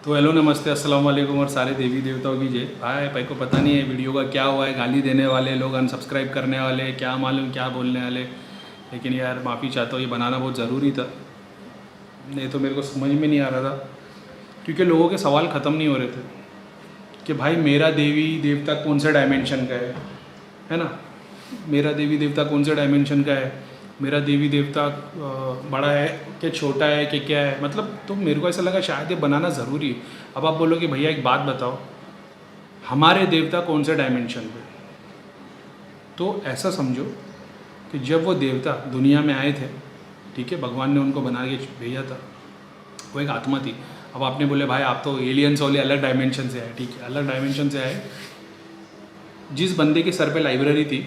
तो हेलो नमस्ते अस्सलाम वालेकुम और सारे देवी देवताओं की जय। भाई को पता नहीं है वीडियो का क्या हुआ है, गाली देने वाले लोग, अनसब्सक्राइब करने वाले, क्या मालूम क्या बोलने वाले। लेकिन यार माफ़ी चाहता हूँ, ये बनाना बहुत ज़रूरी था, नहीं तो मेरे को समझ में नहीं आ रहा था, क्योंकि लोगों के सवाल ख़त्म नहीं हो रहे थे कि भाई मेरा देवी देवता कौन से डायमेंशन का है ना, मेरा देवी देवता कौन से डायमेंशन का है, मेरा देवी देवता बड़ा है कि छोटा है कि क्या है, मतलब तो मेरे को ऐसा लगा शायद ये बनाना ज़रूरी है। अब आप बोलो कि भैया एक बात बताओ, हमारे देवता कौन से डायमेंशन पे, तो ऐसा समझो कि जब वो देवता दुनिया में आए थे, ठीक है, भगवान ने उनको बना के भेजा था, वो एक आत्मा थी। अब आपने बोले भाई आप तो एलियंस वाले अलग डायमेंशन से आए, ठीक है, अलग डायमेंशन से आए। जिस बंदे के सर पे लाइब्रेरी थी,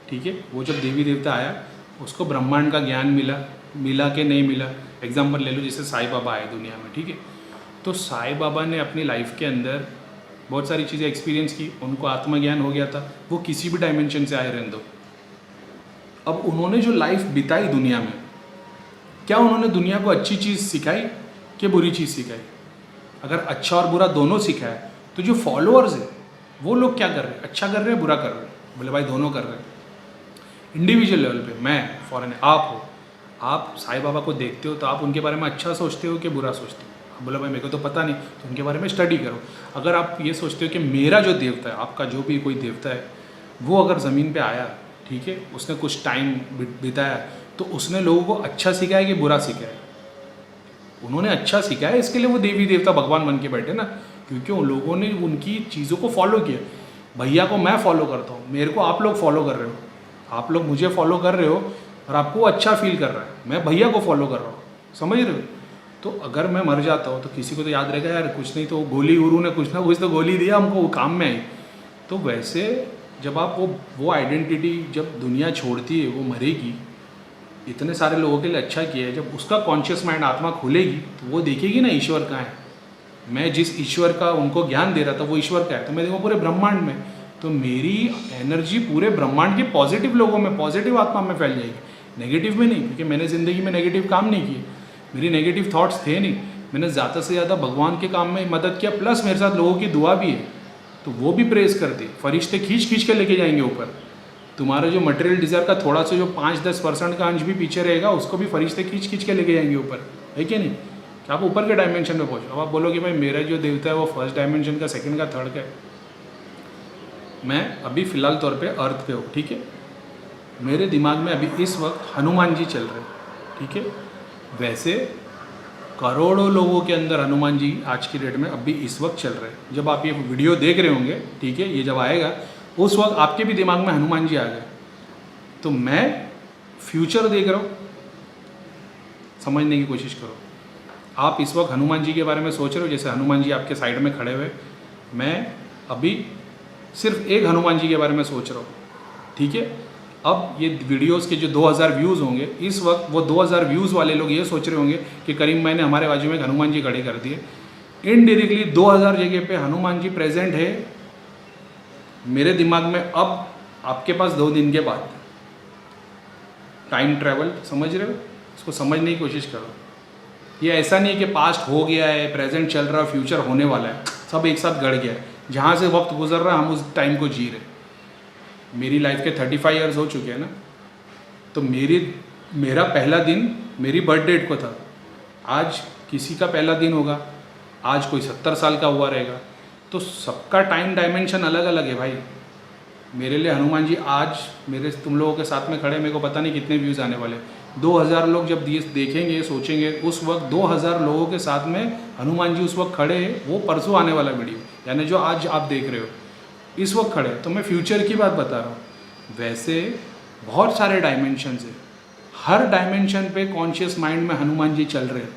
ठीक है, वो जब देवी देवता आया उसको ब्रह्मांड का ज्ञान मिला कि नहीं मिला। एग्जाम्पल ले लो, जैसे साईं बाबा आए दुनिया में, ठीक है, तो साईं बाबा ने अपनी लाइफ के अंदर बहुत सारी चीज़ें एक्सपीरियंस की, उनको आत्मज्ञान हो गया था, वो किसी भी डायमेंशन से आए रहने दो। अब उन्होंने जो लाइफ बिताई दुनिया में, क्या उन्होंने दुनिया को अच्छी चीज़ सिखाई कि बुरी चीज़ सिखाई? अगर अच्छा और बुरा दोनों सिखाया तो जो फॉलोअर्स है वो लोग क्या कर रहे हैं, अच्छा कर रहे हैं बुरा कर रहे हैं? बोले भाई दोनों कर रहे हैं। इंडिविजुअल लेवल पे मैं फॉरेन आप हो, आप साईं बाबा को देखते हो तो आप उनके बारे में अच्छा सोचते हो कि बुरा सोचते हो? आप बोले भाई मेरे को तो पता नहीं, तो उनके बारे में स्टडी करो। अगर आप ये सोचते हो कि मेरा जो देवता है, आपका जो भी कोई देवता है, वो अगर ज़मीन पे आया, ठीक है, उसने कुछ टाइम बिताया, तो उसने लोगों को अच्छा सिखाया कि बुरा सिखाया? उन्होंने अच्छा सिखाया, इसके लिए वो देवी देवता भगवान बन के बैठे ना, क्योंकि उन लोगों ने उनकी चीज़ों को फॉलो किया। भैया को मैं फॉलो करता हूँ, मेरे को आप लोग फॉलो कर रहे हो, आप लोग मुझे फॉलो कर रहे हो और आपको अच्छा फील कर रहा है, मैं भैया को फॉलो कर रहा हूँ, समझ रहे हो? तो अगर मैं मर जाता हूँ तो किसी को तो याद रहेगा यार, कुछ नहीं तो गोली गुरु ने कुछ ना कुछ तो गोली दिया हमको, वो काम में आई। तो वैसे जब आप वो आइडेंटिटी जब दुनिया छोड़ती है, वो मरेगी, इतने सारे लोगों के लिए अच्छा किया है, जब उसका कॉन्शियस माइंड आत्मा खुलेगी तो वो देखेगी ना ईश्वर कहाँ है। मैं जिस ईश्वर का उनको ज्ञान दे रहा था वो ईश्वर का है, तो मैं देखूँ पूरे ब्रह्मांड में, तो मेरी एनर्जी पूरे ब्रह्मांड के पॉजिटिव लोगों में, पॉजिटिव आत्मा में फैल जाएगी, नेगेटिव में नहीं, क्योंकि मैंने ज़िंदगी में नेगेटिव काम नहीं किए, मेरी नेगेटिव थॉट्स थे नहीं, मैंने ज़्यादा से ज़्यादा भगवान के काम में मदद किया, प्लस मेरे साथ लोगों की दुआ भी है, तो वो भी प्रेस करते, फरिश्ते खींच खींच के लेके जाएंगे ऊपर। तुम्हारा जो मटेरियल डिज़ायर का थोड़ा सा जो 5-10% का अंश भी पीछे रहेगा, उसको भी फरिश्ते खींच खींच के लेके जाएंगे ऊपर, है कि नहीं? कि आप ऊपर के डायमेंशन में पहुँचो। अब आप बोलोगे भाई मेरा जो देवता है वो फर्स्ट डायमेंशन का, सेकंड का, थर्ड का है। मैं अभी फ़िलहाल तौर पे अर्थ पे हूँ, ठीक है, मेरे दिमाग में अभी इस वक्त हनुमान जी चल रहे हैं, ठीक है। वैसे करोड़ों लोगों के अंदर हनुमान जी आज की डेट में अभी इस वक्त चल रहे हैं। जब आप ये वीडियो देख रहे होंगे, ठीक है, ये जब आएगा उस वक्त आपके भी दिमाग में हनुमान जी आ गए। तो मैं फ्यूचर देख रहा हूँ, समझने की कोशिश करो। आप इस वक्त हनुमान जी के बारे में सोच रहे हो, जैसे हनुमान जी आपके साइड में खड़े हुए, मैं अभी सिर्फ एक हनुमान जी के बारे में सोच रहा हूँ, ठीक है। अब ये वीडियोस के जो 2000 व्यूज़ होंगे, इस वक्त वो 2000 व्यूज़ वाले लोग ये सोच रहे होंगे कि करीम भाई ने हमारे बाजू में एक हनुमान जी खड़े कर दिए। इनडायरेक्टली 2000 जगह पे हनुमान जी प्रेजेंट है मेरे दिमाग में। अब आपके पास 2 दिन के बाद टाइम ट्रैवल, समझ रहे हो? इसको समझने की कोशिश करो। ये ऐसा नहीं है कि पास्ट हो गया है, प्रेजेंट चल रहा है, फ्यूचर होने वाला है, सब एक साथ गड़ गया है। जहाँ से वक्त गुजर रहा है हम उस टाइम को जी रहे। मेरी लाइफ के 35 ईयर्स हो चुके हैं ना, तो मेरा पहला दिन मेरी बर्थ डेट को था। आज किसी का पहला दिन होगा, आज कोई 70 साल का हुआ रहेगा, तो सबका टाइम डायमेंशन अलग अलग है भाई। मेरे लिए हनुमान जी आज मेरे तुम लोगों के साथ में खड़े, मेरे को पता नहीं कितने व्यूज़ आने वाले। 2000 लोग जब देखेंगे, सोचेंगे, उस वक्त 2000 लोगों के साथ में हनुमान जी उस वक्त खड़े, वो परसों आने वाला वीडियो, यानी जो आज आप देख रहे हो इस वक्त खड़े, तो मैं फ्यूचर की बात बता रहा हूँ। वैसे बहुत सारे डायमेंशन है, हर डायमेंशन पे कॉन्शियस माइंड में हनुमान जी चल रहे हैं।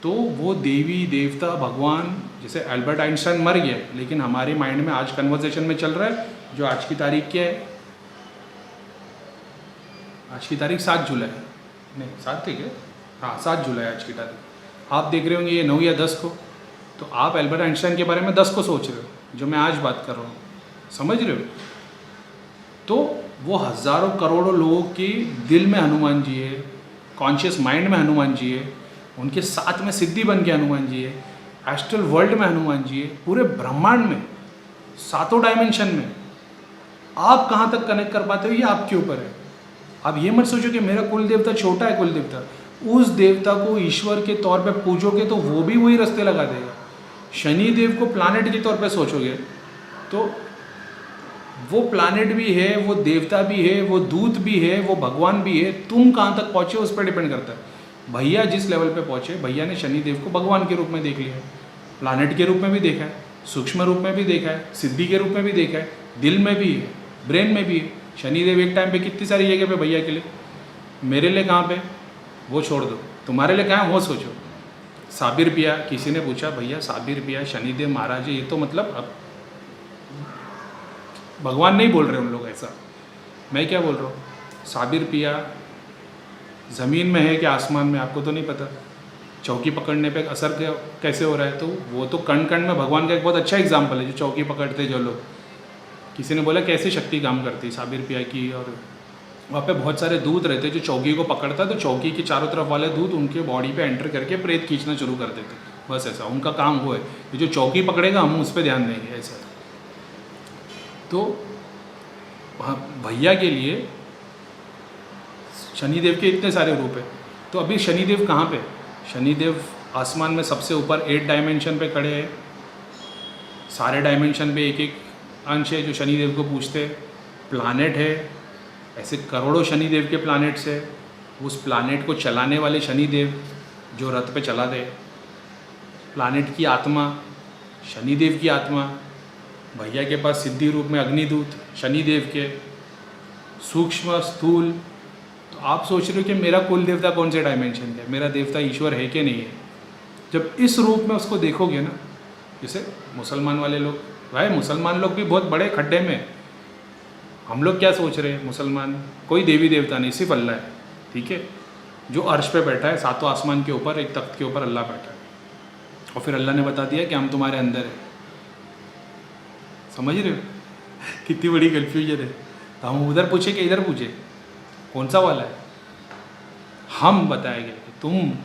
तो वो देवी देवता भगवान, जैसे अल्बर्ट आइंस्टाइन मर गया, लेकिन हमारे माइंड में आज कन्वर्सेशन में चल रहा है। जो आज की तारीख क्या है? आज की तारीख 7 जुलाई, नहीं 7 ठीक है, हाँ 7 जुलाई आज की तारीख। आप देख रहे होंगे ये 9 या 10 को, तो आप अल्बर्ट आइंस्टाइन के बारे में 10 को सोच रहे हो, जो मैं आज बात कर रहा हूँ, समझ रहे हो? तो वो हज़ारों करोड़ों लोगों के दिल में हनुमान जी है, कॉन्शियस माइंड में हनुमान जी है, उनके साथ में सिद्धि बन के हनुमान जी है। एस्ट्रल वर्ल्ड में हनुमान जी है, पूरे ब्रह्मांड में, सातों डायमेंशन में। आप कहाँ तक कनेक्ट कर पाते हो ये आपके ऊपर है। आप ये मत सोचो कि मेरा कुल देवता छोटा है, कुल देवता, उस देवता को ईश्वर के तौर पे पूजोगे तो वो भी वही रास्ते लगा देगा। शनि देव को प्लानेट के तौर पे सोचोगे तो वो प्लानेट भी है, वो देवता भी है, वो दूत भी है, वो भगवान भी है। तुम कहाँ तक पहुँचे उस पर डिपेंड करता है। भैया जिस लेवल पे पहुँचे, भैया ने शनि देव को भगवान के रूप में देख लिया है, प्लानेट के रूप में भी देखा है, सूक्ष्म रूप में भी देखा है, सिद्धि के रूप में भी देखा है, दिल में भी है, ब्रेन में भी है। शनिदेव एक टाइम पे कितनी सारी जगह पे भैया के लिए, मेरे लिए कहाँ पे वो छोड़ दो, तुम्हारे लिए कहाँ है वो सोचो। साबिर पिया, किसी ने पूछा भैया साबिर पिया शनिदेव महाराज है, ये तो मतलब अब भगवान नहीं बोल रहे उन लोग ऐसा, मैं क्या बोल रहा हूँ। साबिर पिया ज़मीन में है कि आसमान में आपको तो नहीं पता, चौकी पकड़ने पे असर कैसे हो रहा है, तो वो तो कण कण में भगवान का एक बहुत अच्छा एग्जाम्पल है। जो चौकी पकड़ते जो लोग, किसी ने बोला कैसे शक्ति काम करती साबिर पिया की, और वहाँ पे बहुत सारे दूत रहते जो चौकी को पकड़ता, तो चौकी के चारों तरफ वाले दूत उनके बॉडी पे एंटर करके प्रेत खींचना शुरू कर देते, बस ऐसा उनका काम वो है। ये जो चौकी पकड़ेगा हम उस पर ध्यान देंगे ऐसा। तो भैया के लिए शनिदेव के इतने सारे रूप है। तो अभी शनिदेव कहाँ पे, शनिदेव आसमान में सबसे ऊपर 8 डायमेंशन पे खड़े हैं। सारे डायमेंशन पे एक एक अंश है जो शनिदेव को पूछते। प्लानेट है, ऐसे करोड़ों शनिदेव के प्लानेट्स है। उस प्लानेट को चलाने वाले शनिदेव जो रथ पे चला दे, प्लानेट की आत्मा शनिदेव की आत्मा। भैया के पास सिद्धि रूप में अग्निदूत शनिदेव के, सूक्ष्म स्थूल। तो आप सोच रहे हो कि मेरा कुल देवता कौन से डायमेंशन का है, मेरा देवता ईश्वर है कि नहीं है। जब इस रूप में उसको देखोगे ना, जैसे मुसलमान वाले लोग, भाई मुसलमान लोग भी बहुत बड़े खड्डे में। हम लोग क्या सोच रहे हैं, मुसलमान कोई देवी देवता नहीं, सिर्फ अल्लाह है, ठीक है, जो अर्श पे बैठा है, सातों आसमान के ऊपर एक तख्त के ऊपर अल्लाह बैठा है। और फिर अल्लाह ने बता दिया कि हम तुम्हारे अंदर है। समझ रहे हो कितनी बड़ी कन्फ्यूजन है। तो हम उधर पूछे कि इधर पूछे, कौन सा वाला है। हम बताएंगे कि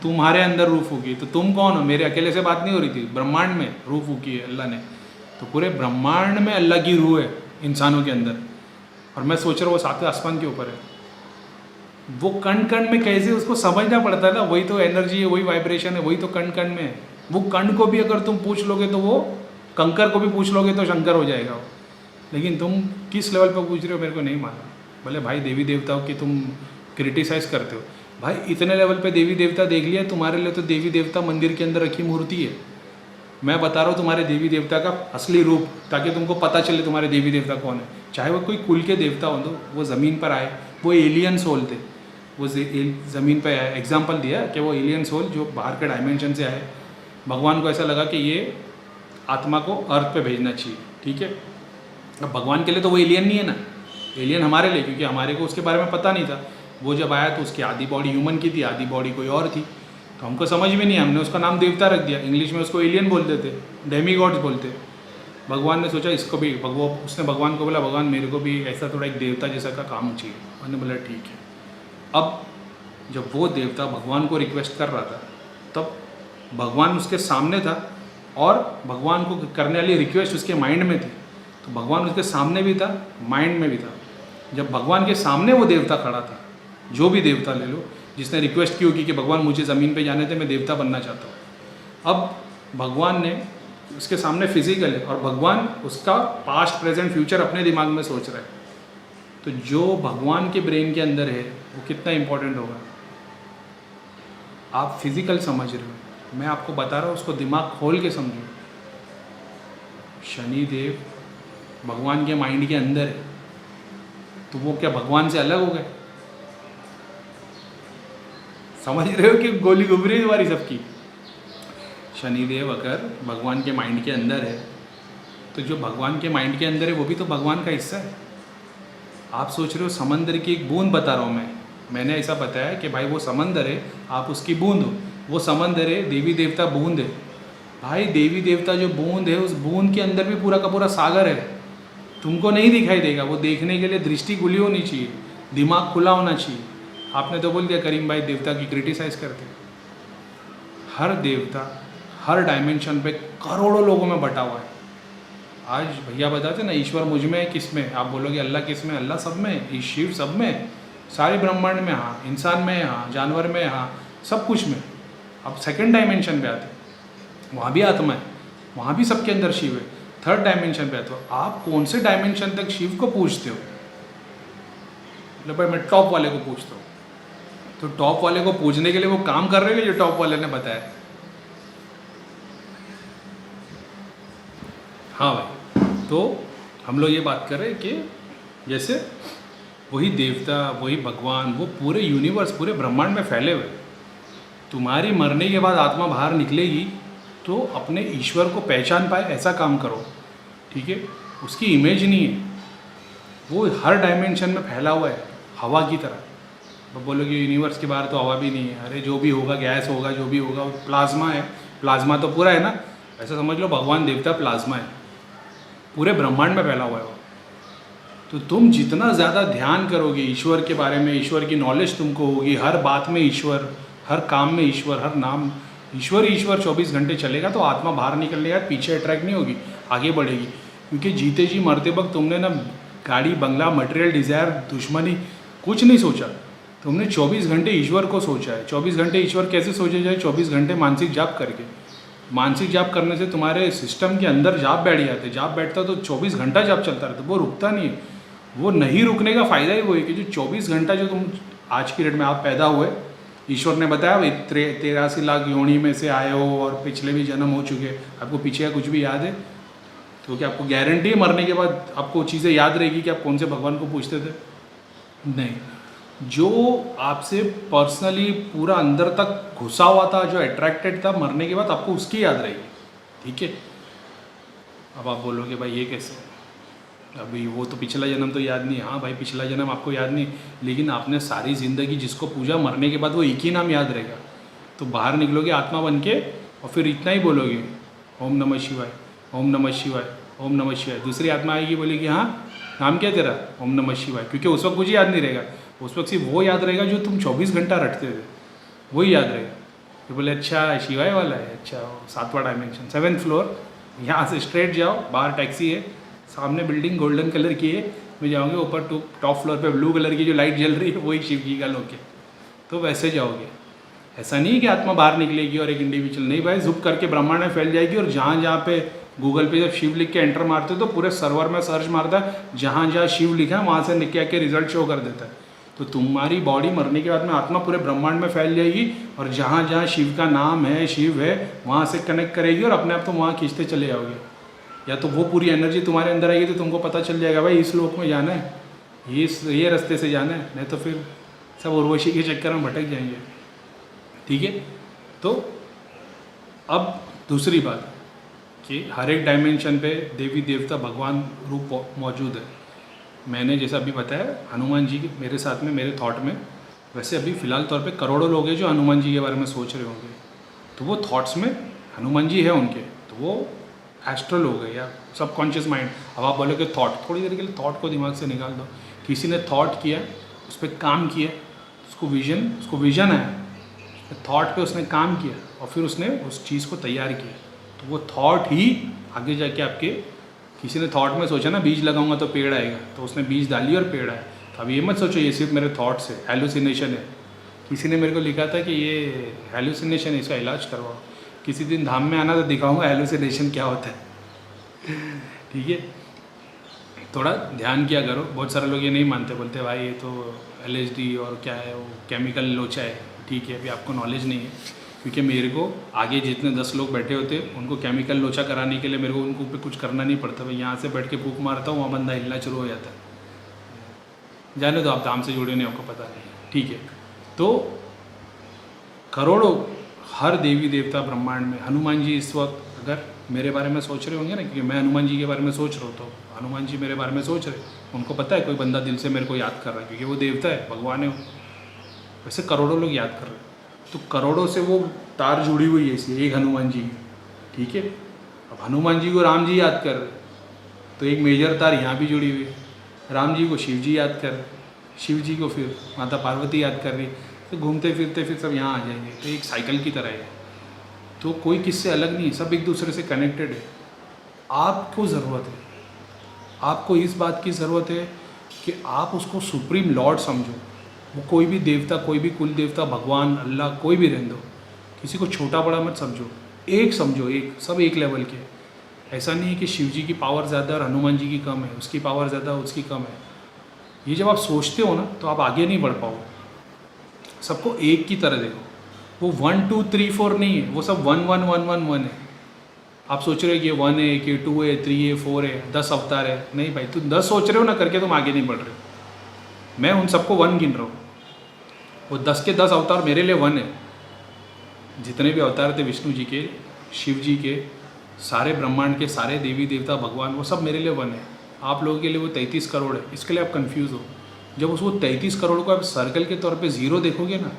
तुम्हारे अंदर रूह फूकी, तो तुम कौन हो, मेरे अकेले से बात नहीं हो रही थी, ब्रह्मांड में रूह फूकी है अल्लाह ने। तो पूरे ब्रह्मांड में अल्लाह की रूह है इंसानों के अंदर। और मैं सोच रहा हूँ वो सातवें आसमान के ऊपर है। वो कण कण में कैसे उसको समझना पड़ता है ना, वही तो एनर्जी है, वही वाइब्रेशन है, वही तो कण कण में है। वो कण को भी अगर तुम पूछ लोगे तो वो, कंकर को भी पूछ लोगे तो शंकर हो जाएगा वो। लेकिन तुम किस लेवल पर पूछ रहे हो मेरे को नहीं मालूम। बोले भाई देवी देवताओं की तुम क्रिटिसाइज़ करते हो, भाई इतने लेवल पे देवी देवता देख लिया, तुम्हारे लिए तो देवी देवता मंदिर के अंदर रखी मूर्ति है। मैं बता रहा हूँ तुम्हारे देवी देवता का असली रूप, ताकि तुमको पता चले तुम्हारे देवी देवता कौन है। चाहे वो कोई कुल के देवता हो, तो वो ज़मीन पर आए, वो एलियन सोल थे, वो ज़मीन पर आए। एग्जाम्पल दिया कि वो एलियन सोल जो बाहर के डायमेंशन से आए, भगवान को ऐसा लगा कि ये आत्मा को अर्थ पे भेजना चाहिए, ठीक है। अब भगवान के लिए तो वो एलियन नहीं है ना, एलियन हमारे लिए, क्योंकि हमारे को उसके बारे में पता नहीं था। वो जब आया तो उसकी आधी बॉडी ह्यूमन की थी, आधी बॉडी कोई और थी, तो हमको समझ में नहीं, हमने उसका नाम देवता रख दिया। इंग्लिश में उसको एलियन बोलते थे, डेमी गॉड्स बोलते। भगवान ने सोचा इसको भी, उसने भगवान को बोला भगवान मेरे को भी ऐसा थोड़ा एक देवता जैसा का काम चाहिए। मैंने बोला ठीक है। अब जब वो देवता भगवान को रिक्वेस्ट कर रहा था, तब भगवान उसके सामने था और भगवान को करने वाली रिक्वेस्ट उसके माइंड में थी। तो भगवान उसके सामने भी था, माइंड में भी था। जब भगवान के सामने वो देवता खड़ा था, जो भी देवता ले लो, जिसने रिक्वेस्ट की होगी कि भगवान मुझे ज़मीन पे जाने थे, मैं देवता बनना चाहता हूँ। अब भगवान ने उसके सामने फिजिकल है, और भगवान उसका पास्ट प्रेजेंट फ्यूचर अपने दिमाग में सोच रहा है। तो जो भगवान के ब्रेन के अंदर है वो कितना इम्पोर्टेंट होगा। आप फिजिकल समझ रहे हो, मैं आपको बता रहा हूँ, उसको दिमाग खोल के समझो। शनिदेव भगवान के माइंड के अंदर है, तो वो क्या भगवान से अलग हो गए? समझ रहे हो कि गोली घूम रही है तुम्हारी सबकी। शनिदेव अगर भगवान के माइंड के अंदर है, तो जो भगवान के माइंड के अंदर है वो भी तो भगवान का हिस्सा है। आप सोच रहे हो समंदर की एक बूंद बता रहा हूँ मैंने ऐसा बताया कि भाई वो समंदर है, आप उसकी बूंद हो। वो समंदर है, देवी देवता बूंद है। भाई देवी देवता जो बूंद है, उस बूंद के अंदर भी पूरा का पूरा सागर है। तुमको नहीं दिखाई देगा, वो देखने के लिए दृष्टि खुली होनी चाहिए, दिमाग खुला होना चाहिए। आपने तो बोल दिया करीम भाई देवता की क्रिटिसाइज़ करते। हर देवता, हर डायमेंशन पे करोड़ों लोगों में बटा हुआ है। आज भैया बताते ना ईश्वर मुझ में है, किस में? आप बोलोगे अल्लाह किस में? अल्लाह सब में है, शिव सब में है, सारे ब्रह्मांड में, हाँ इंसान में, हाँ जानवर में, हाँ सब कुछ में। अब सेकंड डायमेंशन पे आते हैं, वहाँ भी आत्मा है, वहाँ भी सबके अंदर शिव है। थर्ड डायमेंशन पे आते हो, आप कौन से डायमेंशन तक शिव को पूछते हो? मतलब भाई मैं टॉप वाले को पूछता हूँ, तो टॉप वाले को पूछने के लिए वो काम कर रहे हैं जो टॉप वाले ने बताया? हाँ भाई, तो हम लोग ये बात कर रहे हैं कि जैसे वही देवता, वही भगवान, वो पूरे यूनिवर्स, पूरे ब्रह्मांड में फैले हुए। तुम्हारी मरने के बाद आत्मा बाहर निकलेगी तो अपने ईश्वर को पहचान पाए ऐसा काम करो, ठीक है? उसकी इमेज नहीं है, वो हर डायमेंशन में फैला हुआ है, हवा की तरह। तो बोलोगे यूनिवर्स के बाहर तो हवा भी नहीं है। अरे जो भी होगा, गैस होगा, जो भी होगा, वो प्लाज्मा है। प्लाज्मा तो पूरा है ना, ऐसा समझ लो भगवान देवता प्लाज्मा है, पूरे ब्रह्मांड में फैला हुआ है वो। तो तुम जितना ज़्यादा ध्यान करोगे ईश्वर के बारे में, ईश्वर की नॉलेज तुमको होगी, हर बात में ईश्वर, हर काम में ईश्वर, हर नाम ईश्वर, ईश्वर 24 घंटे चलेगा, तो आत्मा बाहर निकलने का पीछे अट्रैक्ट नहीं होगी, आगे बढ़ेगी। क्योंकि जीते जी मरते वक्त तुमने ना गाड़ी, बंगला, मटेरियल, डिज़ायर, दुश्मनी कुछ नहीं सोचा, तुमने 24 घंटे ईश्वर को सोचा है। 24 घंटे ईश्वर कैसे सोचे जाए? 24 घंटे मानसिक जाप करके। मानसिक जाप करने से तुम्हारे सिस्टम के अंदर जाप बैठ जाते, जाप बैठता तो 24 घंटा जाप चलता रहता, वो रुकता नहीं है। वो नहीं रुकने का फ़ायदा ही वो है कि जो 24 घंटा जो तुम आज की डेट में आप पैदा हुए, ईश्वर ने बताया भाई 83 लाख योनि में से आए हो और पिछले भी जन्म हो चुके, आपको पीछे का कुछ भी याद है? तो क्या आपको गारंटी है मरने के बाद आपको चीज़ें याद रहेगी कि आप कौन से भगवान को पूछते थे? नहीं। जो आपसे पर्सनली पूरा अंदर तक घुसा हुआ था, जो अट्रैक्टेड था, मरने के बाद आपको उसकी याद रहेगी, ठीक है? अब आप बोलोगे भाई ये कैसे? अभी वो तो पिछला जन्म तो याद नहीं। हाँ भाई, पिछला जन्म आपको याद नहीं, लेकिन आपने सारी ज़िंदगी जिसको पूजा, मरने के बाद वो एक ही नाम याद रहेगा। तो बाहर निकलोगे आत्मा बन के और फिर इतना ही बोलोगे, ओम नमः शिवाय, ओम नमः शिवाय, ओम नमः शिवाय। दूसरी आत्मा आएगी, बोलेगी हाँ नाम क्या तेरा? ओम नमः शिवाय। क्योंकि उस वक्त कुछ याद नहीं रहेगा, उस वक्त सिर्फ वो याद रहेगा जो तुम 24 घंटा रटते थे, वही याद रहेगा। तो बोले अच्छा शिवाय वाला है, अच्छा 7वां डायमेंशन, 7th फ्लोर, यहाँ से स्ट्रेट जाओ, बाहर टैक्सी है, सामने बिल्डिंग गोल्डन कलर की है, मैं जाओगे ऊपर टॉप फ्लोर पे ब्लू कलर की जो लाइट जल रही है वही शिव जी का लोक है, तो वैसे जाओगे। ऐसा नहीं कि आत्मा बाहर निकलेगी और एक इंडिविजुअल, नहीं भाई, झुक करके ब्रह्मांड में फैल जाएगी। और जहाँ जहाँ पे गूगल पे जब शिव लिख के एंटर मारते हो तो पूरे सर्वर में सर्च मारता है, जहाँ जहाँ शिव लिखा है वहाँ से निकल के रिजल्ट शो कर देता है। तो तुम्हारी बॉडी मरने के बाद में आत्मा पूरे ब्रह्मांड में फैल जाएगी और जहाँ जहाँ शिव का नाम है, शिव है, वहाँ से कनेक्ट करेगी और अपने आप तुम वहाँ खींचते चले जाओगे। या तो वो पूरी एनर्जी तुम्हारे अंदर आएगी तो तुमको पता चल जाएगा भाई इस लोक में जाना है, ये रास्ते से जाना है, नहीं तो फिर सब उर्वशी के चक्कर में भटक जाएंगे, ठीक है? तो अब दूसरी बात कि हर एक डायमेंशन पे देवी देवता भगवान रूप मौजूद है। मैंने जैसा अभी बताया हनुमान जी मेरे साथ में, मेरे थॉट में, वैसे अभी फ़िलहाल तौर पे करोड़ों लोग हैं जो हनुमान जी के बारे में सोच रहे होंगे, तो वो थॉट्स में हनुमान जी है उनके, तो वो एस्ट्रल हो गए या सबकॉन्शियस माइंड। अब आप बोलोगे थॉट, थोड़ी देर के लिए थॉट को दिमाग से निकाल दो। किसी ने थॉट किया, उस पर काम किया, उसको विजन आया, थॉट पे उसने काम किया और फिर उसने उस चीज़ को तैयार किया, तो वो थॉट ही आगे जाके आपके, किसी ने थॉट में सोचा ना बीज लगाऊंगा तो पेड़ आएगा, तो उसने बीज डाली और पेड़ आया। तो अब ये मत सोचो ये सिर्फ मेरे थॉट्स है, हेलुसिनेशन है। किसी ने मेरे को लिखा था कि ये हेलुसिनेशन है, इसका इलाज करवाओ। किसी दिन धाम में आना तो दिखाऊंगा हेलुसिनेशन क्या होता है, ठीक है? थोड़ा ध्यान किया करो। बहुत सारे लोग ये नहीं मानते, बोलते भाई ये तो LSD और क्या है वो केमिकल लोचा है, ठीक है? अभी आपको नॉलेज नहीं है, क्योंकि मेरे को आगे जितने 10 लोग बैठे होते उनको केमिकल लोचा कराने के लिए मेरे को उनको पे कुछ करना नहीं पड़ता। भाई यहाँ से बैठ के फूक मारता हूँ, वहाँ बंदा हिलना शुरू हो जाता है। जाने दो, आप धाम से जुड़े नहीं, आपको पता नहीं, ठीक है? तो करोड़ों, हर देवी देवता ब्रह्मांड में, हनुमान जी इस वक्त अगर मेरे बारे में सोच रहे होंगे ना, क्योंकि मैं हनुमान जी के बारे में सोच रहा हूँ, तो हनुमान जी मेरे बारे में सोच रहे, उनको पता है कोई बंदा दिल से मेरे को याद कर रहा है, क्योंकि वो देवता है, भगवान है। वैसे करोड़ों लोग याद कर रहे हैं, तो करोड़ों से वो तार जुड़ी हुई है इसलिए एक हनुमान जी, ठीक है? अब हनुमान जी को राम जी याद कर रहे, तो एक मेजर तार यहाँ भी जुड़ी हुई है। राम जी को शिव जी याद कर रहे, शिव जी को फिर माता पार्वती याद कर रही, तो घूमते फिरते फिर सब यहाँ आ जाएंगे। तो एक साइकिल की तरह है, तो कोई किससे अलग नहीं, सब एक दूसरे से कनेक्टेड है। आपको ज़रूरत है, आपको इस बात की ज़रूरत है कि आप उसको सुप्रीम लॉर्ड समझो। वो कोई भी देवता, कोई भी कुल देवता, भगवान, अल्लाह, कोई भी रहने दो, किसी को छोटा बड़ा मत समझो, एक समझो, एक, सब एक लेवल के। ऐसा नहीं है कि शिव जी की पावर ज़्यादा और हनुमान जी की कम है, उसकी पावर ज़्यादा उसकी कम है। ये जब आप सोचते हो ना तो आप आगे नहीं बढ़ पाओगे। सबको एक की तरह देखो। वो 1 2 3 4 नहीं है, वो सब 1 1 1 1 1 है। आप सोच रहे हो कि ये 1 है, कि 2 है, 3 है, 4 है, 10 अवतार है। नहीं भाई, तुम 10 सोच रहे हो ना, करके तुम आगे नहीं बढ़ रहे हो। मैं उन सबको 1 गिन रहा हूँ। वो 10 के 10 अवतार मेरे लिए 1 है। जितने भी अवतार थे विष्णु जी के, शिव जी के, सारे ब्रह्मांड के सारे देवी देवता भगवान, वो सब मेरे लिए 1 है। आप लोगों के लिए वो 33 करोड़ है। इसके लिए आप कंफ्यूज हो। जब उसको 33 करोड़ को आप सर्कल के तौर पे ज़ीरो देखोगे ना,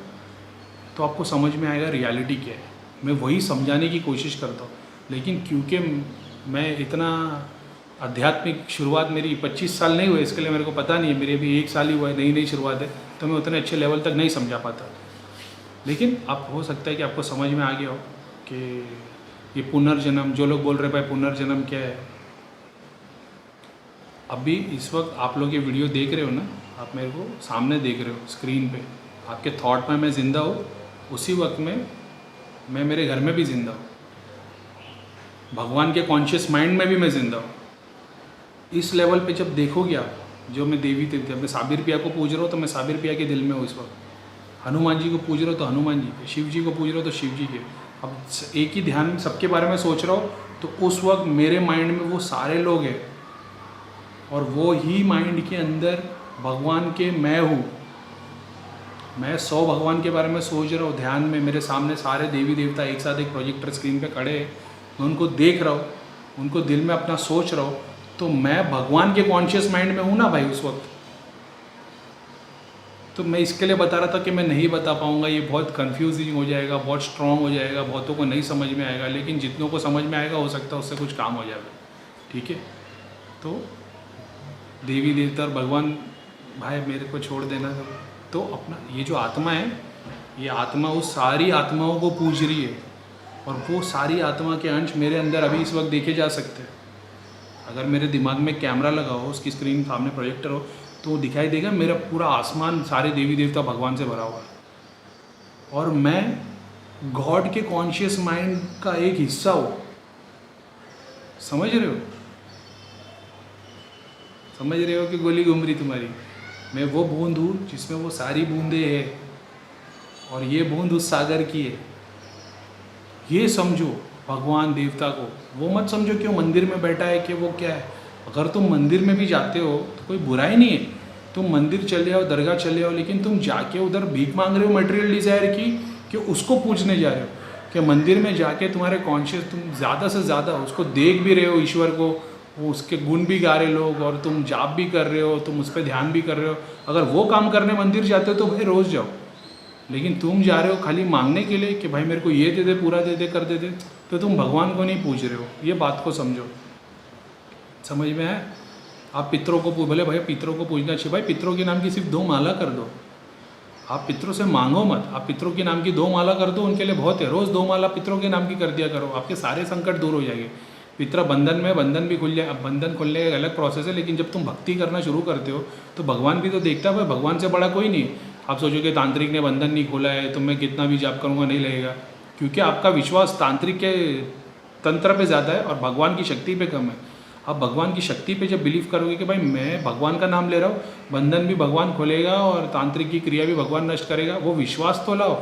तो आपको समझ में आएगा रियलिटी क्या है। मैं वही समझाने की कोशिश करता हूँ, लेकिन क्योंकि मैं इतना आध्यात्मिक शुरुआत मेरी 25 साल नहीं हुए, इसके लिए मेरे को पता नहीं है। मेरी अभी 1 साल ही हुआ है, नई नई शुरुआत है, तो मैं उतने अच्छे लेवल तक नहीं समझा पाता। लेकिन अब हो सकता है कि आपको समझ में आ गया हो कि ये पुनर्जन्म, जो लोग बोल रहे भाई पुनर्जन्म क्या है। अभी इस वक्त आप लोग ये वीडियो देख रहे हो ना, आप मेरे को सामने देख रहे हो स्क्रीन पे, आपके थॉट में मैं ज़िंदा हूँ, उसी वक्त में मैं मेरे घर में भी ज़िंदा हूँ, भगवान के कॉन्शियस माइंड में भी मैं ज़िंदा हूँ। इस लेवल पे जब देखोगे आप, जो मैं देवी देवता, मैं साबिर पिया को पूज रहा हूँ तो मैं साबिर पिया के दिल में हूँ इस वक्त। हनुमान जी को पूज रहा हो तो हनुमान जी के, शिव जी को पूज रहा हो तो शिव जी के। अब एक ही ध्यान में सबके बारे में सोच रहा हो, तो उस वक्त मेरे माइंड में वो सारे लोग हैं, और वो ही माइंड के अंदर भगवान के मैं हूँ। मैं 100 भगवान के बारे में सोच रहा हूँ ध्यान में, मेरे सामने सारे देवी देवता एक साथ एक प्रोजेक्टर स्क्रीन पे खड़े हैं, मैं उनको देख रहा हूँ, उनको दिल में अपना सोच रहा हूँ, तो मैं भगवान के कॉन्शियस माइंड में हूँ ना भाई उस वक्त। तो मैं इसके लिए बता रहा था कि मैं नहीं बता पाऊँगा, ये बहुत कन्फ्यूजिंग हो जाएगा, बहुत स्ट्रॉन्ग हो जाएगा, बहुतों को नहीं समझ में आएगा, लेकिन जितनों को समझ में आएगा हो सकता है उससे कुछ काम हो जाएगा। ठीक है, तो देवी देवता और भगवान भाई मेरे को छोड़ देना। तो अपना ये जो आत्मा है, ये आत्मा उस सारी आत्माओं को पूज रही है, और वो सारी आत्मा के अंश मेरे अंदर अभी इस वक्त देखे जा सकते हैं। अगर मेरे दिमाग में कैमरा लगा हो, उसकी स्क्रीन सामने प्रोजेक्टर हो, तो दिखाई देगा मेरा पूरा आसमान सारे देवी देवता भगवान से भरा हुआ है, और मैं गॉड के कॉन्शियस माइंड का एक हिस्सा हूँ। समझ रहे हो? समझ रहे हो कि गोली घूम रही तुम्हारी? मैं वो बूंद हूँ जिसमें वो सारी बूंदें हैं, और ये बूंद उस सागर की है। ये समझो भगवान देवता को, वो मत समझो कि वो मंदिर में बैठा है कि वो क्या है। अगर तुम मंदिर में भी जाते हो तो कोई बुराई नहीं है, तुम मंदिर चले आओ, दरगाह चले आओ, लेकिन तुम जाके उधर भीख मांग रहे हो मटेरियल डिज़ायर की, कि उसको पूजने जा रहे हो। कि मंदिर में जाके तुम्हारे कॉन्शियस, तुम ज़्यादा से ज़्यादा उसको देख भी रहे हो, ईश्वर को, वो उसके गुण भी गा रहे लोग, और तुम जाप भी कर रहे हो, तुम उस पर ध्यान भी कर रहे हो। अगर वो काम करने मंदिर जाते हो तो भाई रोज़ जाओ, लेकिन तुम जा रहे हो खाली मांगने के लिए कि भाई मेरे को ये दे दे, पूरा दे दे, कर दे दे, तो तुम भगवान को नहीं पूज रहे हो। ये बात को समझो। समझ में है? आप पितरों को भले भाई पितरों को पूजना चाहिए, भाई पितरों के नाम की सिर्फ 2 माला कर दो। आप पितरों से मांगो मत, आप पितरों के नाम की 2 माला कर दो, उनके लिए बहुत है। रोज़ 2 माला पितरों के नाम की कर दिया करो, आपके सारे संकट दूर हो जाएंगे। पितरा बंधन में, बंधन भी खुल जाए। अब बंधन खुलने का अलग प्रोसेस है, लेकिन जब तुम भक्ति करना शुरू करते हो तो भगवान भी तो देखता है, भाई भगवान से बड़ा कोई नहीं। आप सोचोगे तांत्रिक ने बंधन नहीं खोला है तो मैं कितना भी जाप करूँगा नहीं लगेगा, क्योंकि आपका विश्वास तांत्रिक के तंत्र पे ज़्यादा है और भगवान की शक्ति पे कम है। आप भगवान की शक्ति पे जब बिलीव करोगे कि भाई मैं भगवान का नाम ले रहा हूँ, बंधन भी भगवान खोलेगा और तांत्रिक की क्रिया भी भगवान नष्ट करेगा, वो विश्वास तो लाओ।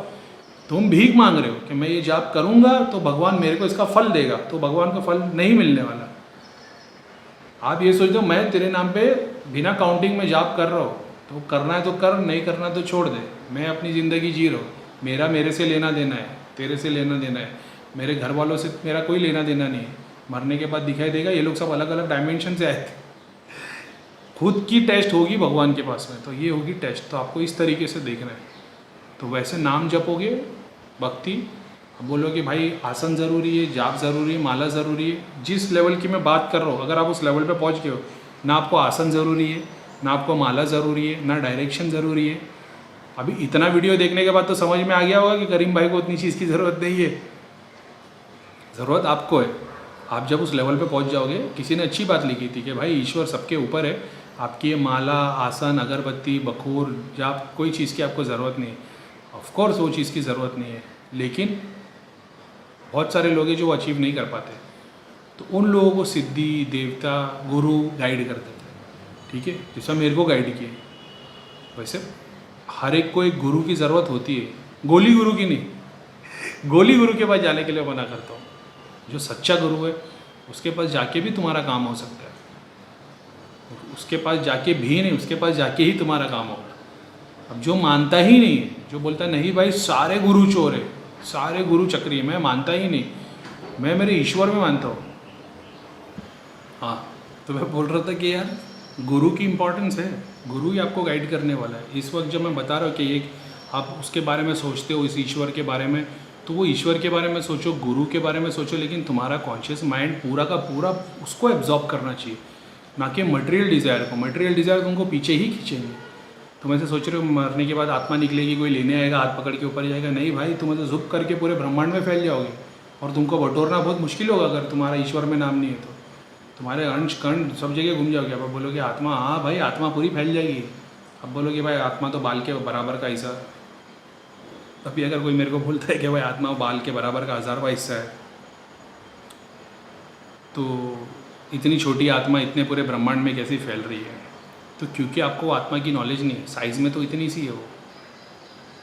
तुम भीख मांग रहे हो कि मैं ये जाप करूँगा तो भगवान मेरे को इसका फल देगा, तो भगवान का फल नहीं मिलने वाला। आप ये सोच दो मैं तेरे नाम पे बिना काउंटिंग में जाप कर रहा हूँ, तो करना है तो कर, नहीं करना तो छोड़ दे। मैं अपनी ज़िंदगी जी रहा हूँ, मेरा मेरे से लेना देना है, तेरे से लेना देना है, मेरे घर वालों से मेरा कोई लेना देना नहीं है। मरने के बाद दिखाई देगा ये लोग सब अलग अलग डायमेंशन से आए थे। खुद की टेस्ट होगी भगवान के पास में, तो ये होगी टेस्ट। तो आपको इस तरीके से देखना है। तो वैसे नाम जपोगे, भक्ति, बोलोगे भाई आसन ज़रूरी है, जाप ज़रूरी है, माला ज़रूरी है। जिस लेवल की मैं बात कर रहा हूँ, अगर आप उस लेवल पे पहुँच गए हो, ना आपको आसन ज़रूरी है, ना आपको माला ज़रूरी है, ना डायरेक्शन ज़रूरी है। अभी इतना वीडियो देखने के बाद तो समझ में आ गया होगा कि करीम भाई को उतनी चीज़ की ज़रूरत नहीं है। ज़रूरत आपको है। आप जब उस लेवल पे पहुंच जाओगे, किसी ने अच्छी बात लिखी थी कि भाई ईश्वर सबके ऊपर है, आपकी ये माला, आसन, अगरबत्ती, बखूर या कोई चीज़ की आपको ज़रूरत नहीं है। ऑफकोर्स वो चीज़ की ज़रूरत नहीं है, लेकिन बहुत सारे लोग हैं जो अचीव नहीं कर पाते, तो उन लोगों को सिद्धि, देवता, गुरु गाइड कर देते हैं। ठीक है, जैसा मेरे को गाइड किया, वैसे हर एक को एक गुरु की ज़रूरत होती है, गोली गुरु की नहीं। गोली गुरु के पास जाने के लिए मना करता हूँ। जो सच्चा गुरु है उसके पास जाके भी तुम्हारा काम हो सकता है, उसके पास जाके भी नहीं, उसके पास जाके ही तुम्हारा काम होगा। अब जो मानता ही नहीं है, जो बोलता नहीं भाई सारे गुरु चोर है, सारे गुरु चक्री है, मैं मानता ही नहीं, मैं मेरे ईश्वर में मानता हूँ। हाँ, तो मैं बोल रहा था कि यार गुरु की इम्पोर्टेंस है, गुरु ही आपको गाइड करने वाला है। इस वक्त जब मैं बता रहा हूँ कि ये आप उसके बारे में सोचते हो, इस ईश्वर के बारे में, तो वो ईश्वर के बारे में सोचो, गुरु के बारे में सोचो, लेकिन तुम्हारा कॉन्शियस माइंड पूरा का पूरा उसको एब्जॉर्ब करना चाहिए, ना कि मटेरियल डिज़ायर को। मटेरियल डिज़ायर तुमको पीछे ही खींचेंगे। तुम ऐसे सोच रहे हो मरने के बाद आत्मा निकलेगी, कोई लेने आएगा, हाथ पकड़ के ऊपर जाएगा, नहीं भाई, तुम ऐसे झुक करके पूरे ब्रह्मांड में फैल जाओगे और तुमको बटोरना बहुत मुश्किल होगा अगर तुम्हारा ईश्वर में नाम नहीं है तो। तुम्हारे अंश कण सब जगह घूम जाओगे। अब बोलोगे आत्मा, हाँ भाई आत्मा पूरी फैल जाएगी। अब बोलोगे भाई आत्मा तो बाल के बराबर का हिस्सा। अभी अगर कोई मेरे को बोलता है कि भाई आत्मा बाल के बराबर का 1000वां हिस्सा है, तो इतनी छोटी आत्मा इतने पूरे ब्रह्मांड में कैसे फैल रही है? तो क्योंकि आपको आत्मा की नॉलेज नहीं है, साइज़ में तो इतनी सी है वो।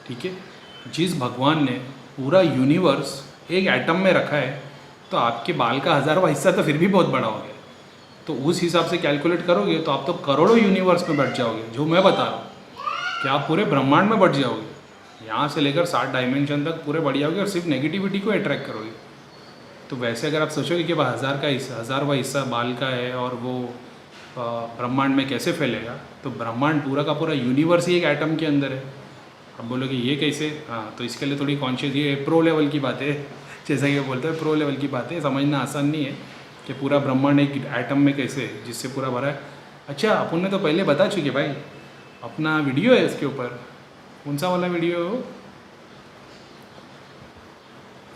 ठीक है, जिस भगवान ने पूरा यूनिवर्स एक एटम में रखा है, तो आपके बाल का 1000वां हिस्सा तो फिर भी बहुत बड़ा हो गया। तो उस हिसाब से कैलकुलेट करोगे तो आप तो करोड़ों यूनिवर्स में बैठ जाओगे, जो मैं बता रहा हूँ कि आप पूरे ब्रह्मांड में बैठ जाओगे। यहाँ से लेकर 7 डायमेंशन तक पूरे बढ़ जाओगे और सिर्फ नेगेटिविटी को अट्रैक्ट करोगे। तो वैसे अगर आप सोचोगे कि भाई 1000वां हिस्सा बाल का है और वो ब्रह्मांड में कैसे फैलेगा, तो ब्रह्मांड पूरा का पूरा यूनिवर्स ही एक एटम के अंदर है। अब बोलोगे ये कैसे? हाँ, तो इसके लिए थोड़ी कॉन्शियस, ये प्रो लेवल की बात है, जैसा कि बोलते हैं प्रो लेवल की बात है, समझना आसान नहीं है कि पूरा ब्रह्मांड एक एटम में कैसे, जिससे पूरा भरा है। अच्छा, अपन ने तो पहले बता चुके भाई, अपना वीडियो है इसके ऊपर। कौन सा वाला वीडियो है वो?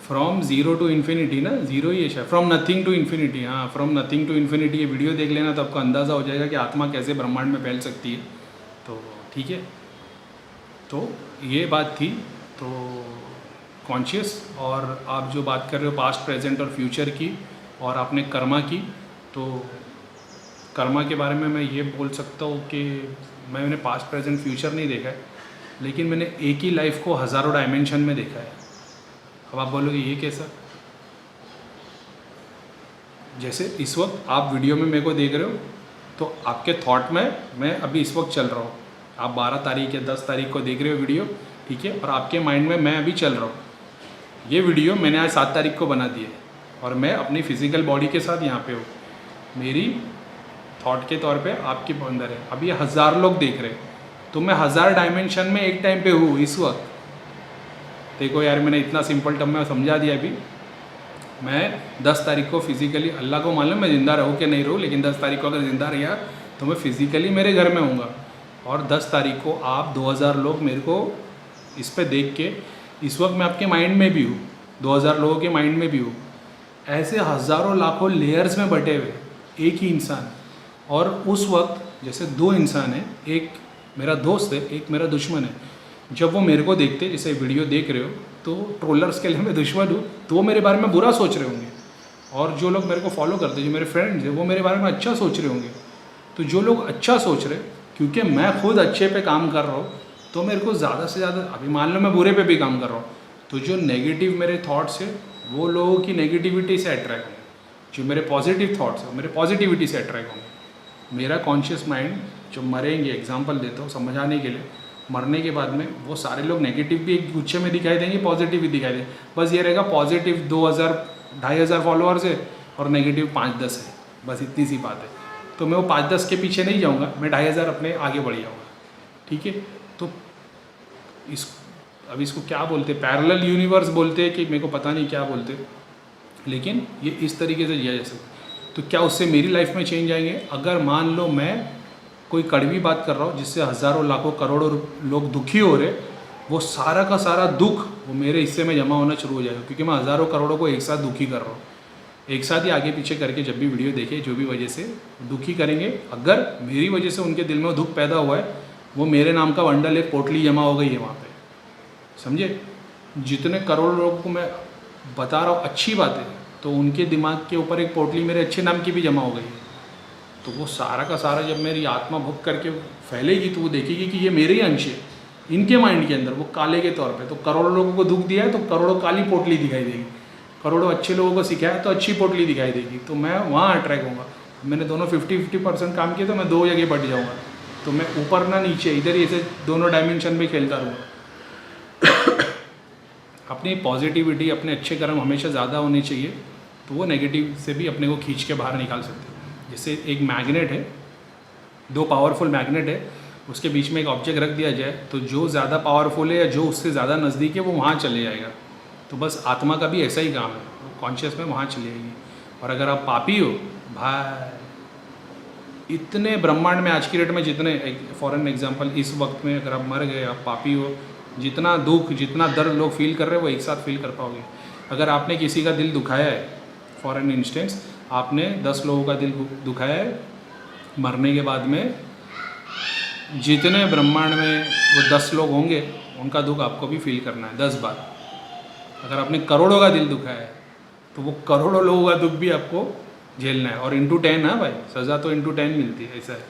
फ्रॉम ज़ीरो टू इन्फिनिटी ना, ज़ीरो ही है शायद, फ्रॉम नथिंग टू इन्फिनिटी। हाँ, फ्रॉम नथिंग टू इन्फिनिटी, ये वीडियो देख लेना तो आपको अंदाज़ा हो जाएगा कि आत्मा कैसे ब्रह्मांड में फैल सकती है। तो ठीक है, तो ये बात थी। तो कॉन्शियस, और आप जो बात कर रहे हो पास्ट, प्रेजेंट और फ्यूचर की, और आपने कर्मा की, तो कर्मा के बारे में मैं ये बोल सकता हूँ कि मैंने पास्ट, प्रेजेंट, फ्यूचर नहीं देखा है, लेकिन मैंने एक ही लाइफ को हज़ारों डायमेंशन में देखा है। अब आप बोलोगे ये कैसा? जैसे इस वक्त आप वीडियो में मेरे को देख रहे हो, तो आपके थॉट में मैं अभी इस वक्त चल रहा हूँ। आप 12 तारीख या 10 तारीख को देख रहे हो वीडियो, ठीक है, और आपके माइंड में मैं अभी चल रहा हूँ। ये वीडियो मैंने आज 7 तारीख को बना दी है और मैं अपनी फिजिकल बॉडी के साथ यहाँ पे हूँ। मेरी थॉट के तौर पे आपके अंदर है। अब ये 1000 लोग देख रहे हैं, तो मैं 1000 डायमेंशन में एक टाइम पे हूँ इस वक्त। देखो यार, मैंने इतना सिंपल टर्म में समझा दिया। अभी मैं 10 तारीख को फिज़िकली, अल्लाह को मालूम मैं ज़िंदा रहूँ कि नहीं रहूँ, लेकिन 10 तारीख को अगर ज़िंदा रहा तो मैं फिज़िकली मेरे घर में हूँगा। और 10 तारीख को आप 2000 लोग मेरे को इस पे देख के, इस वक्त मैं आपके माइंड में भी हूँ, 2000 लोगों के माइंड में भी हूँ। ऐसे हज़ारों लाखों लेयर्स में बटे हुए एक ही इंसान। और उस वक्त जैसे 2 इंसान हैं, एक मेरा दोस्त है, एक मेरा दुश्मन है। जब वो मेरे को देखते, जैसे वीडियो देख रहे हो, तो ट्रोलर्स के लिए मैं दुश्मन हूँ, तो वो मेरे बारे में बुरा सोच रहे होंगे। और जो लोग मेरे को फॉलो करते हैं, जो मेरे फ्रेंड्स हैं, वो मेरे बारे में अच्छा सोच रहे होंगे। तो जो लोग अच्छा सोच रहे, क्योंकि मैं खुद अच्छे पे काम कर रहा हूँ, तो मेरे को ज़्यादा से ज़्यादा, अभी मान लो मैं बुरे पे भी काम कर रहा हूँ, तो जो नेगेटिव मेरे थाट्स है वो लोगों की नेगेटिविटी से अट्रैक्ट होंगे, जो मेरे पॉजिटिव थाट्स हैं मेरे पॉजिटिविटी से अट्रैक्ट होंगे। मेरा कॉन्शियस माइंड जो मरेंगे, एग्जाम्पल देता हूँ समझाने के लिए, मरने के बाद में वो सारे लोग नेगेटिव भी एक गुच्छे में दिखाई देंगे, पॉजिटिव भी दिखाई देंगे। बस ये रहेगा पॉजिटिव 2000 2500 फॉलोअर्स है और नेगेटिव 5-10 है, बस इतनी सी बात है। तो मैं वो 5-10 के पीछे नहीं जाऊँगा, मैं 2500 अपने आगे बढ़ जाऊँगा। ठीक है, तो अब इसको क्या बोलते, पैरेलल यूनिवर्स बोलते हैं कि मेरे को पता नहीं क्या बोलते, लेकिन ये इस तरीके से जिया जा सकता। तो क्या उससे मेरी लाइफ में चेंज आएंगे? अगर मान लो मैं कोई कड़वी बात कर रहा हूँ जिससे हज़ारों लाखों करोड़ों लोग दुखी हो रहे, वो सारा का सारा दुख वो मेरे हिस्से में जमा होना शुरू हो जाएगा, क्योंकि मैं हज़ारों करोड़ों को एक साथ दुखी कर रहा हूँ। एक साथ ही आगे पीछे करके जब भी वीडियो देखे, जो भी वजह से दुखी करेंगे, अगर मेरी वजह से उनके दिल में दुख पैदा हुआ है, वो मेरे नाम का बंडल एक पोटली जमा हो गई है वहाँ पे, समझे। जितने करोड़ लोगों को मैं बता रहा हूँ अच्छी बात है, तो उनके दिमाग के ऊपर एक पोटली मेरे अच्छे नाम की भी जमा हो गई है। तो वो सारा का सारा जब मेरी आत्मा भुग करके फैलेगी, तो वो देखेगी कि ये मेरे ही अंश है, इनके माइंड के अंदर वो काले के तौर पे। तो करोड़ों लोगों को दुख दिया है तो करोड़ों काली पोटली दिखाई देगी, करोड़ों अच्छे लोगों को सिखाया तो अच्छी पोटली दिखाई देगी। तो मैं वहाँ अट्रैक्ट होऊंगा। मैंने दोनों 50-50% काम किए, तो मैं 2 जगह बढ़ जाऊँगा। तो मैं ऊपर ना नीचे, इधर ही ऐसे दोनों डायमेंशन में खेलता रहूँगा। अपनी पॉजिटिविटी, अपने अच्छे कर्म हमेशा ज़्यादा होने चाहिए, तो वो नेगेटिव से भी अपने को खींच के बाहर निकाल सकते हैं। जैसे एक मैग्नेट है, 2 पावरफुल मैग्नेट है, उसके बीच में एक ऑब्जेक्ट रख दिया जाए, तो जो ज़्यादा पावरफुल है या जो उससे ज़्यादा नज़दीक है वो वहाँ चले जाएगा। तो बस आत्मा का भी ऐसा ही काम है, कॉन्शियस में वहाँ चली जाएगी। और अगर आप पापी हो भाई, इतने ब्रह्मांड में आज की डेट में जितने, फॉर एन एग्जांपल इस वक्त में अगर आप मर गए, आप पापी हो, जितना दुख जितना दर्द लोग फील कर रहे हैं वो एक साथ फील कर पाओगे। अगर आपने किसी का दिल दुखाया है, फॉर एन इंस्टेंस आपने 10 लोगों का दिल दुखाया है, मरने के बाद में जितने ब्रह्मांड में वो 10 लोग होंगे, उनका दुख आपको भी फील करना है 10 बार। अगर आपने करोड़ों का दिल दुखाया है, तो वो करोड़ों लोगों का दुख भी आपको झेलना है। और इंटू 10 है भाई, सज़ा तो इंटू 10 मिलती है। ऐसा है,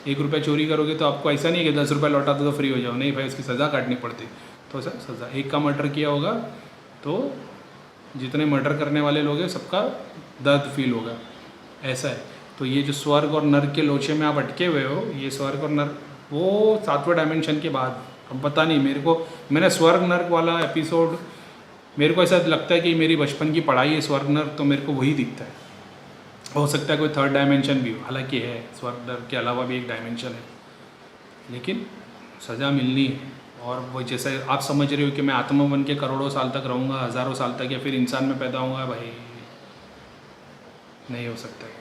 1 रुपया चोरी करोगे तो आपको ऐसा नहीं है कि 10 रुपये लौटा तो फ्री हो जाओ, नहीं भाई, उसकी सज़ा काटनी पड़ती। तो सज़ा, 1 का मर्डर किया होगा तो जितने मर्डर करने वाले लोग हैं सबका दर्द फील होगा। ऐसा है। तो ये जो स्वर्ग और नर्क के लोचे में आप अटके हुए हो, ये स्वर्ग और नर्क वो 7वें डायमेंशन के बाद, अब पता नहीं मेरे को, मैंने स्वर्ग नर्क वाला एपिसोड, मेरे को ऐसा लगता है कि मेरी बचपन की पढ़ाई है स्वर्ग नर्क, तो मेरे को वही दिखता है। हो सकता है कोई 3rd डायमेंशन भी हो, हालांकि है, स्वर्ग नर्क के अलावा भी एक डायमेंशन है, लेकिन सज़ा मिलनी है। और वो जैसे आप समझ रहे हो कि मैं आत्मा बन के करोड़ों साल तक रहूँगा, हज़ारों साल तक, या फिर इंसान में पैदा होऊंगा, भाई नहीं हो सकता है।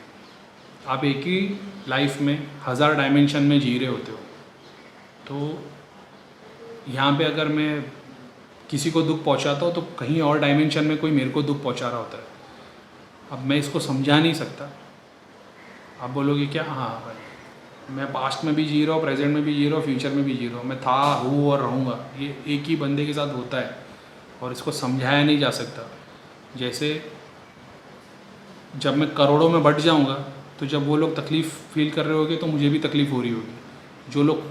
आप एक ही लाइफ में 1000 डायमेंशन में जी रहे होते हो। तो यहाँ पे अगर मैं किसी को दुख पहुँचाता हूँ, तो कहीं और डायमेंशन में कोई मेरे को दुख पहुँचा रहा होता है। अब मैं इसको समझा नहीं सकता। आप बोलोगे क्या, हाँ भाई मैं पास्ट में भी जी रहा हूँ, प्रेजेंट में भी जी रहा हूँ, फ्यूचर में भी जी रहा हूँ, मैं था, हूँ और रहूँगा। ये एक ही बंदे के साथ होता है और इसको समझाया नहीं जा सकता। जैसे जब मैं करोड़ों में बढ़ जाऊँगा, तो जब वो लोग तकलीफ़ फील कर रहे होंगे तो मुझे भी तकलीफ़ हो रही होगी। जो लोग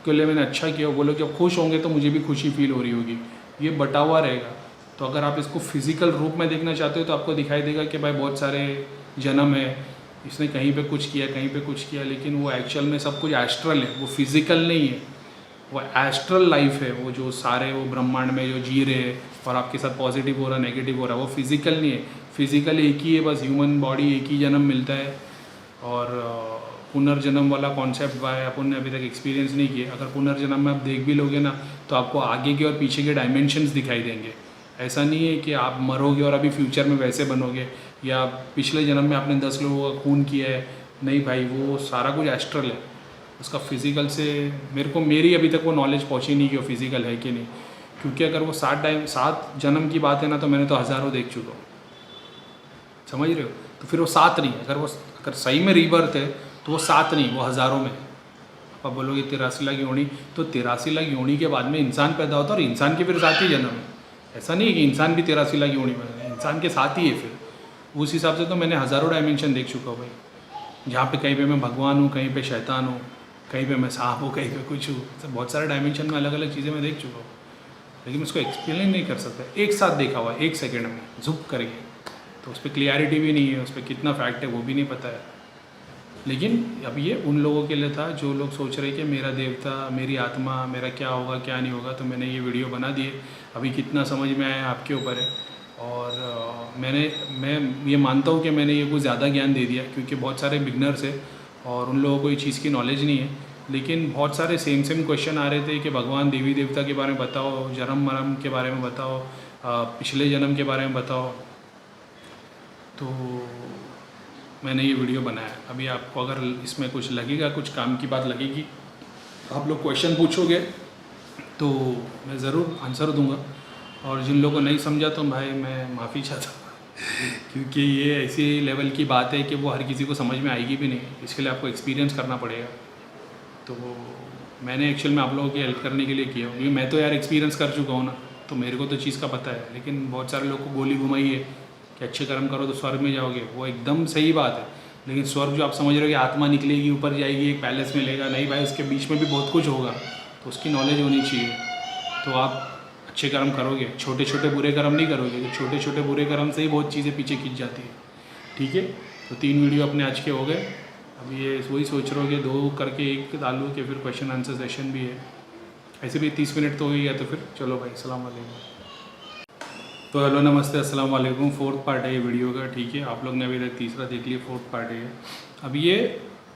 के लिए मैंने अच्छा किया, वो लोग जब खुश होंगे तो मुझे भी खुशी फील हो रही होगी। ये बटा हुआ रहेगा। तो अगर आप इसको फिज़िकल रूप में देखना चाहते हो, तो आपको दिखाई देगा कि भाई बहुत सारे जन्म है, इसने कहीं पे कुछ किया, कहीं पे कुछ किया, लेकिन वो एक्चुअल में सब कुछ एस्ट्रल है, वो फिज़िकल नहीं है। वो एस्ट्रल लाइफ है, वो जो सारे वो ब्रह्मांड में जो जी रहे हैं और आपके साथ पॉजिटिव हो रहा है, नेगेटिव हो रहा है, वो फिज़िकल नहीं है। फिज़िकल एक ही है, बस ह्यूमन बॉडी एक ही जन्म मिलता है। और पुनर्जन्म वाला कॉन्सेप्ट भाई अपन ने अभी तक एक्सपीरियंस नहीं किया। अगर पुनर्जन्म में आप देख भी लोगे ना, तो आपको आगे के और पीछे के डायमेंशंस दिखाई देंगे। ऐसा नहीं है कि आप मरोगे और अभी फ्यूचर में वैसे बनोगे, या पिछले जन्म में आपने 10 लोगों का खून किया है। नहीं भाई, वो सारा कुछ एस्ट्रल है। उसका फिज़िकल से मेरी अभी तक वो नॉलेज पहुँची नहीं कि वो फिज़िकल है कि नहीं। क्योंकि अगर वो 7 जन्म की बात है ना, तो मैंने तो हज़ारों देख चुका हूँ, समझ रहे हो। तो फिर वो 7 नहीं, अगर सही में रीबर्थ है तो वो 7 नहीं, वो हज़ारों में। आप बोलोगे 83 लाख योनी, तो 83 लाख योनी के बाद में इंसान पैदा होता है, और इंसान के फिर 7 ही जन्म है। ऐसा नहीं है कि इंसान भी 83 लाख योनी में, इंसान के 7 ही है। फिर उस हिसाब से तो मैंने हज़ारों डायमेंशन देख चुका हूँ भाई। जहाँ पे कहीं पे मैं भगवान हूँ, कहीं पे शैतान हूँ, कहीं पे मैं सांप हूँ, कहीं पे कुछ हूँ। बहुत सारे डायमेंशन में अलग अलग चीज़ें मैं देख चुका हूँ, लेकिन उसको एक्सप्लेन नहीं कर सकता। एक साथ देखा हुआ 1 सेकेंड में झुक करके, तो उस पर क्लियरिटी भी नहीं है, उस पर कितना फैक्ट है वो भी नहीं पता है। लेकिन अब ये उन लोगों के लिए था जो लोग सोच रहे कि मेरा देवता, मेरी आत्मा, मेरा क्या होगा क्या नहीं होगा। तो मैंने ये वीडियो बना दिए। अभी कितना समझ में आया आपके ऊपर है। और मैं ये मानता हूँ कि मैंने ये कुछ ज़्यादा ज्ञान दे दिया, क्योंकि बहुत सारे बिगनर्स है और उन लोगों को ये चीज़ की नॉलेज नहीं है। लेकिन बहुत सारे सेम क्वेश्चन आ रहे थे कि भगवान देवी देवता के बारे में बताओ, जन्म मरम के बारे में बताओ, पिछले जन्म के बारे में बताओ। तो मैंने ये वीडियो बनाया। अभी आपको अगर इसमें कुछ लगेगा, कुछ काम की बात लगेगी, आप लोग क्वेश्चन पूछोगे तो मैं ज़रूर आंसर दूंगा। और जिन लोगों को नहीं समझा तो भाई मैं माफ़ी चाहता हूँ क्योंकि ये ऐसी लेवल की बात है कि वो हर किसी को समझ में आएगी भी नहीं, इसके लिए आपको एक्सपीरियंस करना पड़ेगा। तो मैंने एक्चुअल में आप लोगों की हेल्प करने के लिए किया हूँ, क्योंकि मैं तो यार एक्सपीरियंस कर चुका हूँ ना, तो मेरे को तो चीज़ का पता है। लेकिन बहुत सारे लोग को गोली घुमाई है कि अच्छे कर्म करो तो स्वर्ग में जाओगे, वो एकदम सही बात है। लेकिन स्वर्ग जो आप समझ रहे हो कि आत्मा निकलेगी ऊपर जाएगी एक पैलेस में लेगा, नहीं भाई, उसके बीच में भी बहुत कुछ होगा, तो उसकी नॉलेज होनी चाहिए। तो आप अच्छे कर्म करोगे, छोटे छोटे बुरे कर्म नहीं करोगे, तो छोटे छोटे बुरे कर्म से ही बहुत चीज़ें पीछे खींच जाती है। ठीक है, तो 3 वीडियो अपने आज के हो गए। अब ये वही सोच रहे हो कि 2 करके 1 डालूँ कि फिर क्वेश्चन आंसर सेशन भी है, ऐसे भी 30 मिनट तो हो ही गया। तो फिर चलो भाई, अस्सलाम वालेकुम। तो हेलो नमस्ते, अस्सलाम वालेकुम। 4th पार्ट है ये वीडियो का। ठीक है, आप लोग ने अभी तक तीसरा देख लिया, 4th पार्ट है ये। अब ये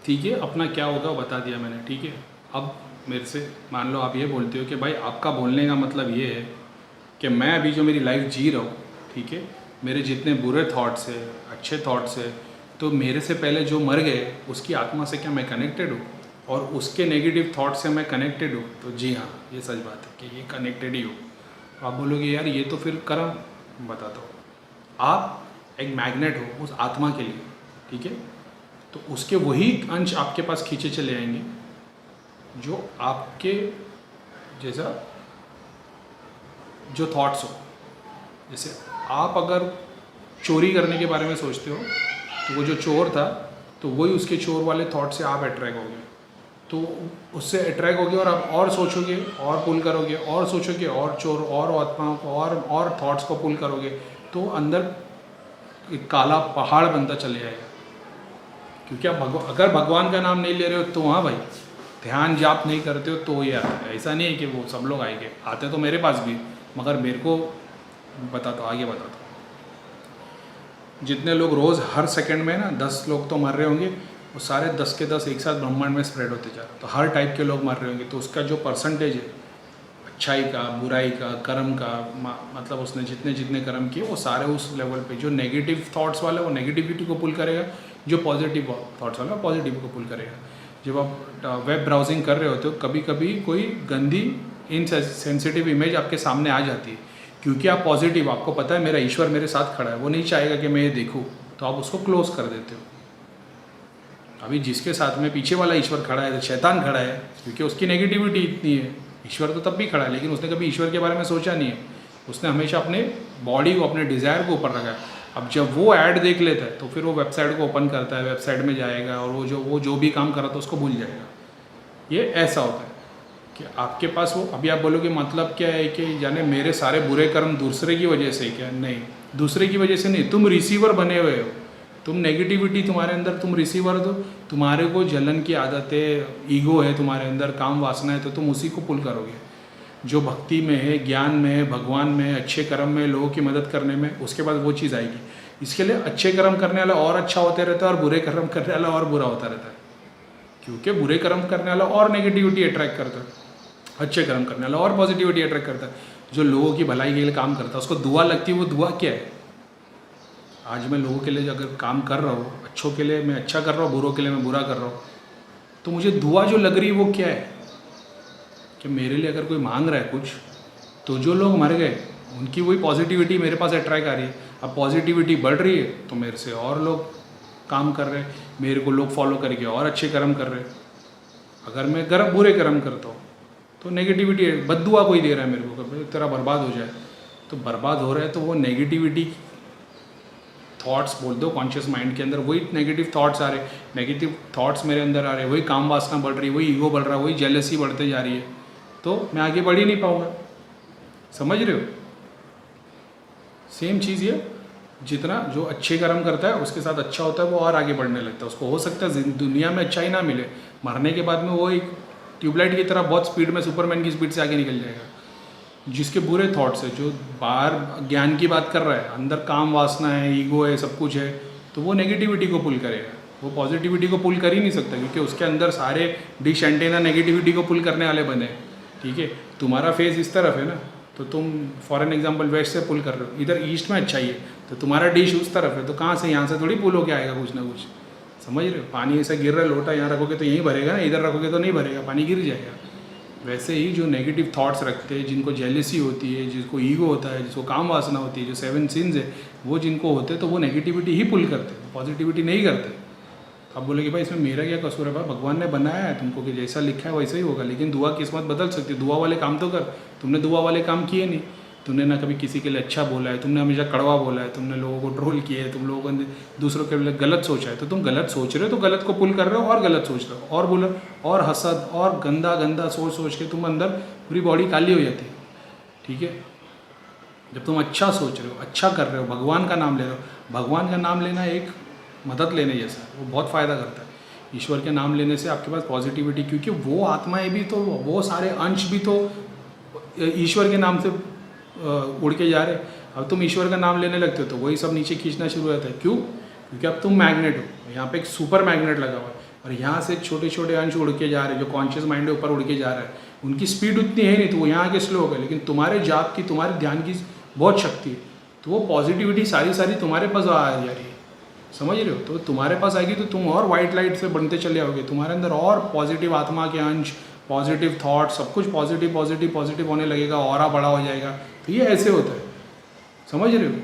ठीक है, अपना क्या होगा बता दिया मैंने। ठीक है, अब मेरे से मान लो आप ये बोलते हो कि भाई आपका बोलने का मतलब ये है कि मैं अभी जो मेरी लाइफ जी रहा हूँ, ठीक है, मेरे जितने बुरे थॉट्स है, अच्छे थॉट्स है, तो मेरे से पहले जो मर गए उसकी आत्मा से क्या मैं कनेक्टेड हूँ, और उसके नेगेटिव थॉट से मैं कनेक्टेड हूँ? तो जी हाँ, ये सच बात है कि ये कनेक्टेड ही हो। आप बोलोगे यार ये तो फिर कर्म, बताता हूँ। आप एक मैग्नेट हो उस आत्मा के लिए, ठीक है, तो उसके वही अंश आपके पास खींचे चले आएंगे जो आपके जैसा जो थॉट्स हो। जैसे आप अगर चोरी करने के बारे में सोचते हो, तो वो जो चोर था, तो वही उसके चोर वाले थॉट से आप अट्रैक्ट होगे, तो उससे अट्रैक्ट होगे और आप और सोचोगे और पुल करोगे, और सोचोगे और चोर और आत्माओं को और थॉट्स को पुल करोगे, तो अंदर एक काला पहाड़ बनता चले जाएगा। क्योंकि आप अगर भगवान का नाम नहीं ले रहे हो तो हाँ भाई, ध्यान जाप नहीं करते हो तो ये आता है। ऐसा नहीं है कि वो सब लोग आएंगे, आते तो मेरे पास भी, मगर मेरे को बताता हूँ, आगे बताता हूँ। जितने लोग रोज़ हर सेकंड में ना 10 लोग तो मर रहे होंगे, वो सारे 10 के 10 एक साथ ब्रह्मांड में स्प्रेड होते जा रहे हैं, तो हर टाइप के लोग मर रहे होंगे, तो उसका जो परसेंटेज है अच्छाई का, बुराई का, कर्म का, मतलब उसने जितने जितने कर्म किए वो सारे उस लेवल पे, जो नेगेटिव थॉट्स वाला वो नेगेटिविटी को पुल करेगा, जो पॉजिटिव थॉट्स वाला पॉजिटिव को पुल करेगा। जब आप वेब ब्राउजिंग कर रहे होते हो, कभी कभी कोई गंदी इनसेंसिटिव इमेज आपके सामने आ जाती है, क्योंकि आप पॉजिटिव, आपको पता है मेरा ईश्वर मेरे साथ खड़ा है, वो नहीं चाहेगा कि मैं ये देखूँ, तो आप उसको क्लोज कर देते हो। अभी जिसके साथ में पीछे वाला ईश्वर खड़ा है, तो शैतान खड़ा है, क्योंकि उसकी नेगेटिविटी इतनी है। ईश्वर तो तब भी खड़ा है, लेकिन उसने कभी ईश्वर के बारे में सोचा नहीं है, उसने हमेशा अपने बॉडी को, अपने डिज़ायर को ऊपर रखा है। अब जब वो ऐड देख लेता है तो फिर वो वेबसाइट को ओपन करता है, वेबसाइट में जाएगा और वो जो भी काम कर रहा था उसको भूल जाएगा। ये ऐसा होता है कि आपके पास वो, अभी आप बोलोगे मतलब क्या है कि जाने मेरे सारे बुरे कर्म दूसरे की वजह से, क्या? नहीं, दूसरे की वजह से नहीं, तुम रिसीवर बने हुए हो, तुम नेगेटिविटी तुम्हारे अंदर, तुम रिसीवर हो, तुम्हारे को जलन की आदत है, ईगो है तुम्हारे अंदर, काम वासना है, तो तुम उसी को पुल करोगे। जो भक्ति में है, ज्ञान में है, भगवान में, अच्छे कर्म में, लोगों की मदद करने में, उसके बाद वो चीज़ आएगी। इसके लिए अच्छे कर्म करने वाला और अच्छा होते रहता है और बुरे कर्म करने वाला और बुरा होता रहता है, क्योंकि बुरे कर्म करने वाला और नेगेटिविटी अट्रैक्ट करता है, अच्छे कर्म करने वाला और पॉजिटिविटी अट्रैक्ट करता है। जो लोगों की भलाई के लिए काम करता है उसको दुआ लगती है, वो दुआ क्या है? आज मैं लोगों के लिए अगर काम कर रहा हूँ, अच्छों के लिए मैं अच्छा कर रहा हूँ, बुरों के लिए मैं बुरा कर रहा हूँ, तो मुझे दुआ जो लग रही है वो क्या है? कि मेरे लिए अगर कोई मांग रहा है कुछ, तो जो लोग मर गए उनकी वही पॉजिटिविटी मेरे पास अट्रैक्ट आ रही है। अब पॉजिटिविटी बढ़ रही है तो मेरे से और लोग काम कर रहे हैं, मेरे को लोग फॉलो करके और अच्छे कर्म कर रहे हैं। अगर मैं बुरे कर्म करता हूँ तो नेगेटिविटी, बद्दुआ कोई दे रहा है मेरे को कि तेरा बर्बाद हो जाए, तो बर्बाद हो रहा है, तो वो नेगेटिविटी थॉट्स बोल दो, कॉन्शियस माइंड के अंदर वही नेगेटिव थॉट्स आ रहे, नेगेटिव थॉट्स मेरे अंदर आ रहे, वही काम वासना बढ़ रही है, वही ईगो बढ़ रहा है, वही जेलसी बढ़ते जा रही है, तो मैं आगे बढ़ ही नहीं पाऊँगा। समझ रहे हो? सेम चीज़ ये, जितना जो अच्छे कर्म करता है उसके साथ अच्छा होता है, वो और आगे बढ़ने लगता है। उसको हो सकता है दुनिया में अच्छा ही ना मिले, मरने के बाद में वो एक ट्यूबलाइट की तरह बहुत स्पीड में, सुपरमैन की स्पीड से आगे निकल जाएगा। जिसके बुरे थॉट्स है, जो बाहर ज्ञान की बात कर रहा है, अंदर काम वासना है, ईगो है, सब कुछ है, तो वो नेगेटिविटी को पुल करेगा, वो पॉजिटिविटी को पुल कर ही नहीं सकता, क्योंकि उसके अंदर सारे डिश एंटेना नेगेटिविटी को पुल करने वाले बने। ठीक है, तुम्हारा फेस इस तरफ है ना, तो तुम फॉर एन एग्जाम्पल वेस्ट से पुल कर रहे हो, इधर ईस्ट में अच्छा ही है, तो तुम्हारा डिश उस तरफ है, तो कहाँ से, यहाँ से थोड़ी पुल होके आएगा कुछ ना कुछ। समझ रहे हो? पानी ऐसा गिर रहा है, लोटा यहाँ रखोगे तो यहीं भरेगा ना, इधर रखोगे तो नहीं भरेगा, पानी गिर जाएगा। वैसे ही जो नेगेटिव थॉट्स रखते हैं, जिनको जेलसी होती है, जिसको ईगो होता है, जिसको काम वासना होती है, जो 7 सिंस है, वो जिनको होते हैं तो वो नेगेटिविटी ही पुल करते हैं, पॉजिटिविटी नहीं करते। अब बोले कि भाई इसमें मेरा क्या कसूर है? भाई भगवान ने बनाया है तुमको कि जैसा लिखा है वैसा ही होगा, लेकिन दुआ किस्मत बदल सकती है। दुआ वाले काम तो कर, तुमने दुआ वाले काम किए नहीं। तुमने ना कभी किसी के लिए अच्छा बोला है, तुमने हमेशा कड़वा बोला है, तुमने लोगों को ट्रोल किया है, तुम लोगों ने दूसरों के लिए गलत सोचा है। तो तुम गलत सोच रहे हो तो गलत को पुल कर रहे हो और गलत सोच रहे हो और बोलो और हसद और गंदा गंदा सोच सोच के तुम अंदर पूरी बॉडी काली हो जाती है। ठीक है, जब तुम अच्छा सोच रहे हो, अच्छा कर रहे हो, भगवान का नाम ले रहे हो, भगवान का नाम लेना एक मदद लेने जैसा है, वो बहुत फ़ायदा करता है। ईश्वर के नाम लेने से आपके पास पॉजिटिविटी, क्योंकि वो आत्माएं भी तो, वो सारे अंश भी तो ईश्वर के नाम से उड़ के जा रहे। अब तुम ईश्वर का नाम लेने लगते हो तो वही सब नीचे खींचना शुरू होता है। क्यों? क्योंकि अब तुम मैग्नेट हो, यहाँ पे एक सुपर मैग्नेट लगा हुआ है और यहाँ से छोटे छोटे अंश उड़ के जा रहे हैं, जो कॉन्शियस माइंड के ऊपर उड़ के जा रहा है। उनकी स्पीड उतनी है नहीं तो वो यहाँ के स्लो हो गए, लेकिन तुम्हारे जाप की, तुम्हारे ध्यान की बहुत शक्ति है, तो वो पॉजिटिविटी सारी तुम्हारे पास आ जा रही है। समझ रहे हो? तो तुम्हारे पास आएगी तो तुम और वाइट लाइट से बनते चले आओगे, तुम्हारे अंदर और पॉजिटिव आत्मा के अंश, पॉजिटिव थॉट, सब कुछ पॉजिटिव पॉजिटिव पॉजिटिव होने लगेगा, ऑरा बड़ा हो जाएगा। तो ये ऐसे होता है, समझ रहे हो?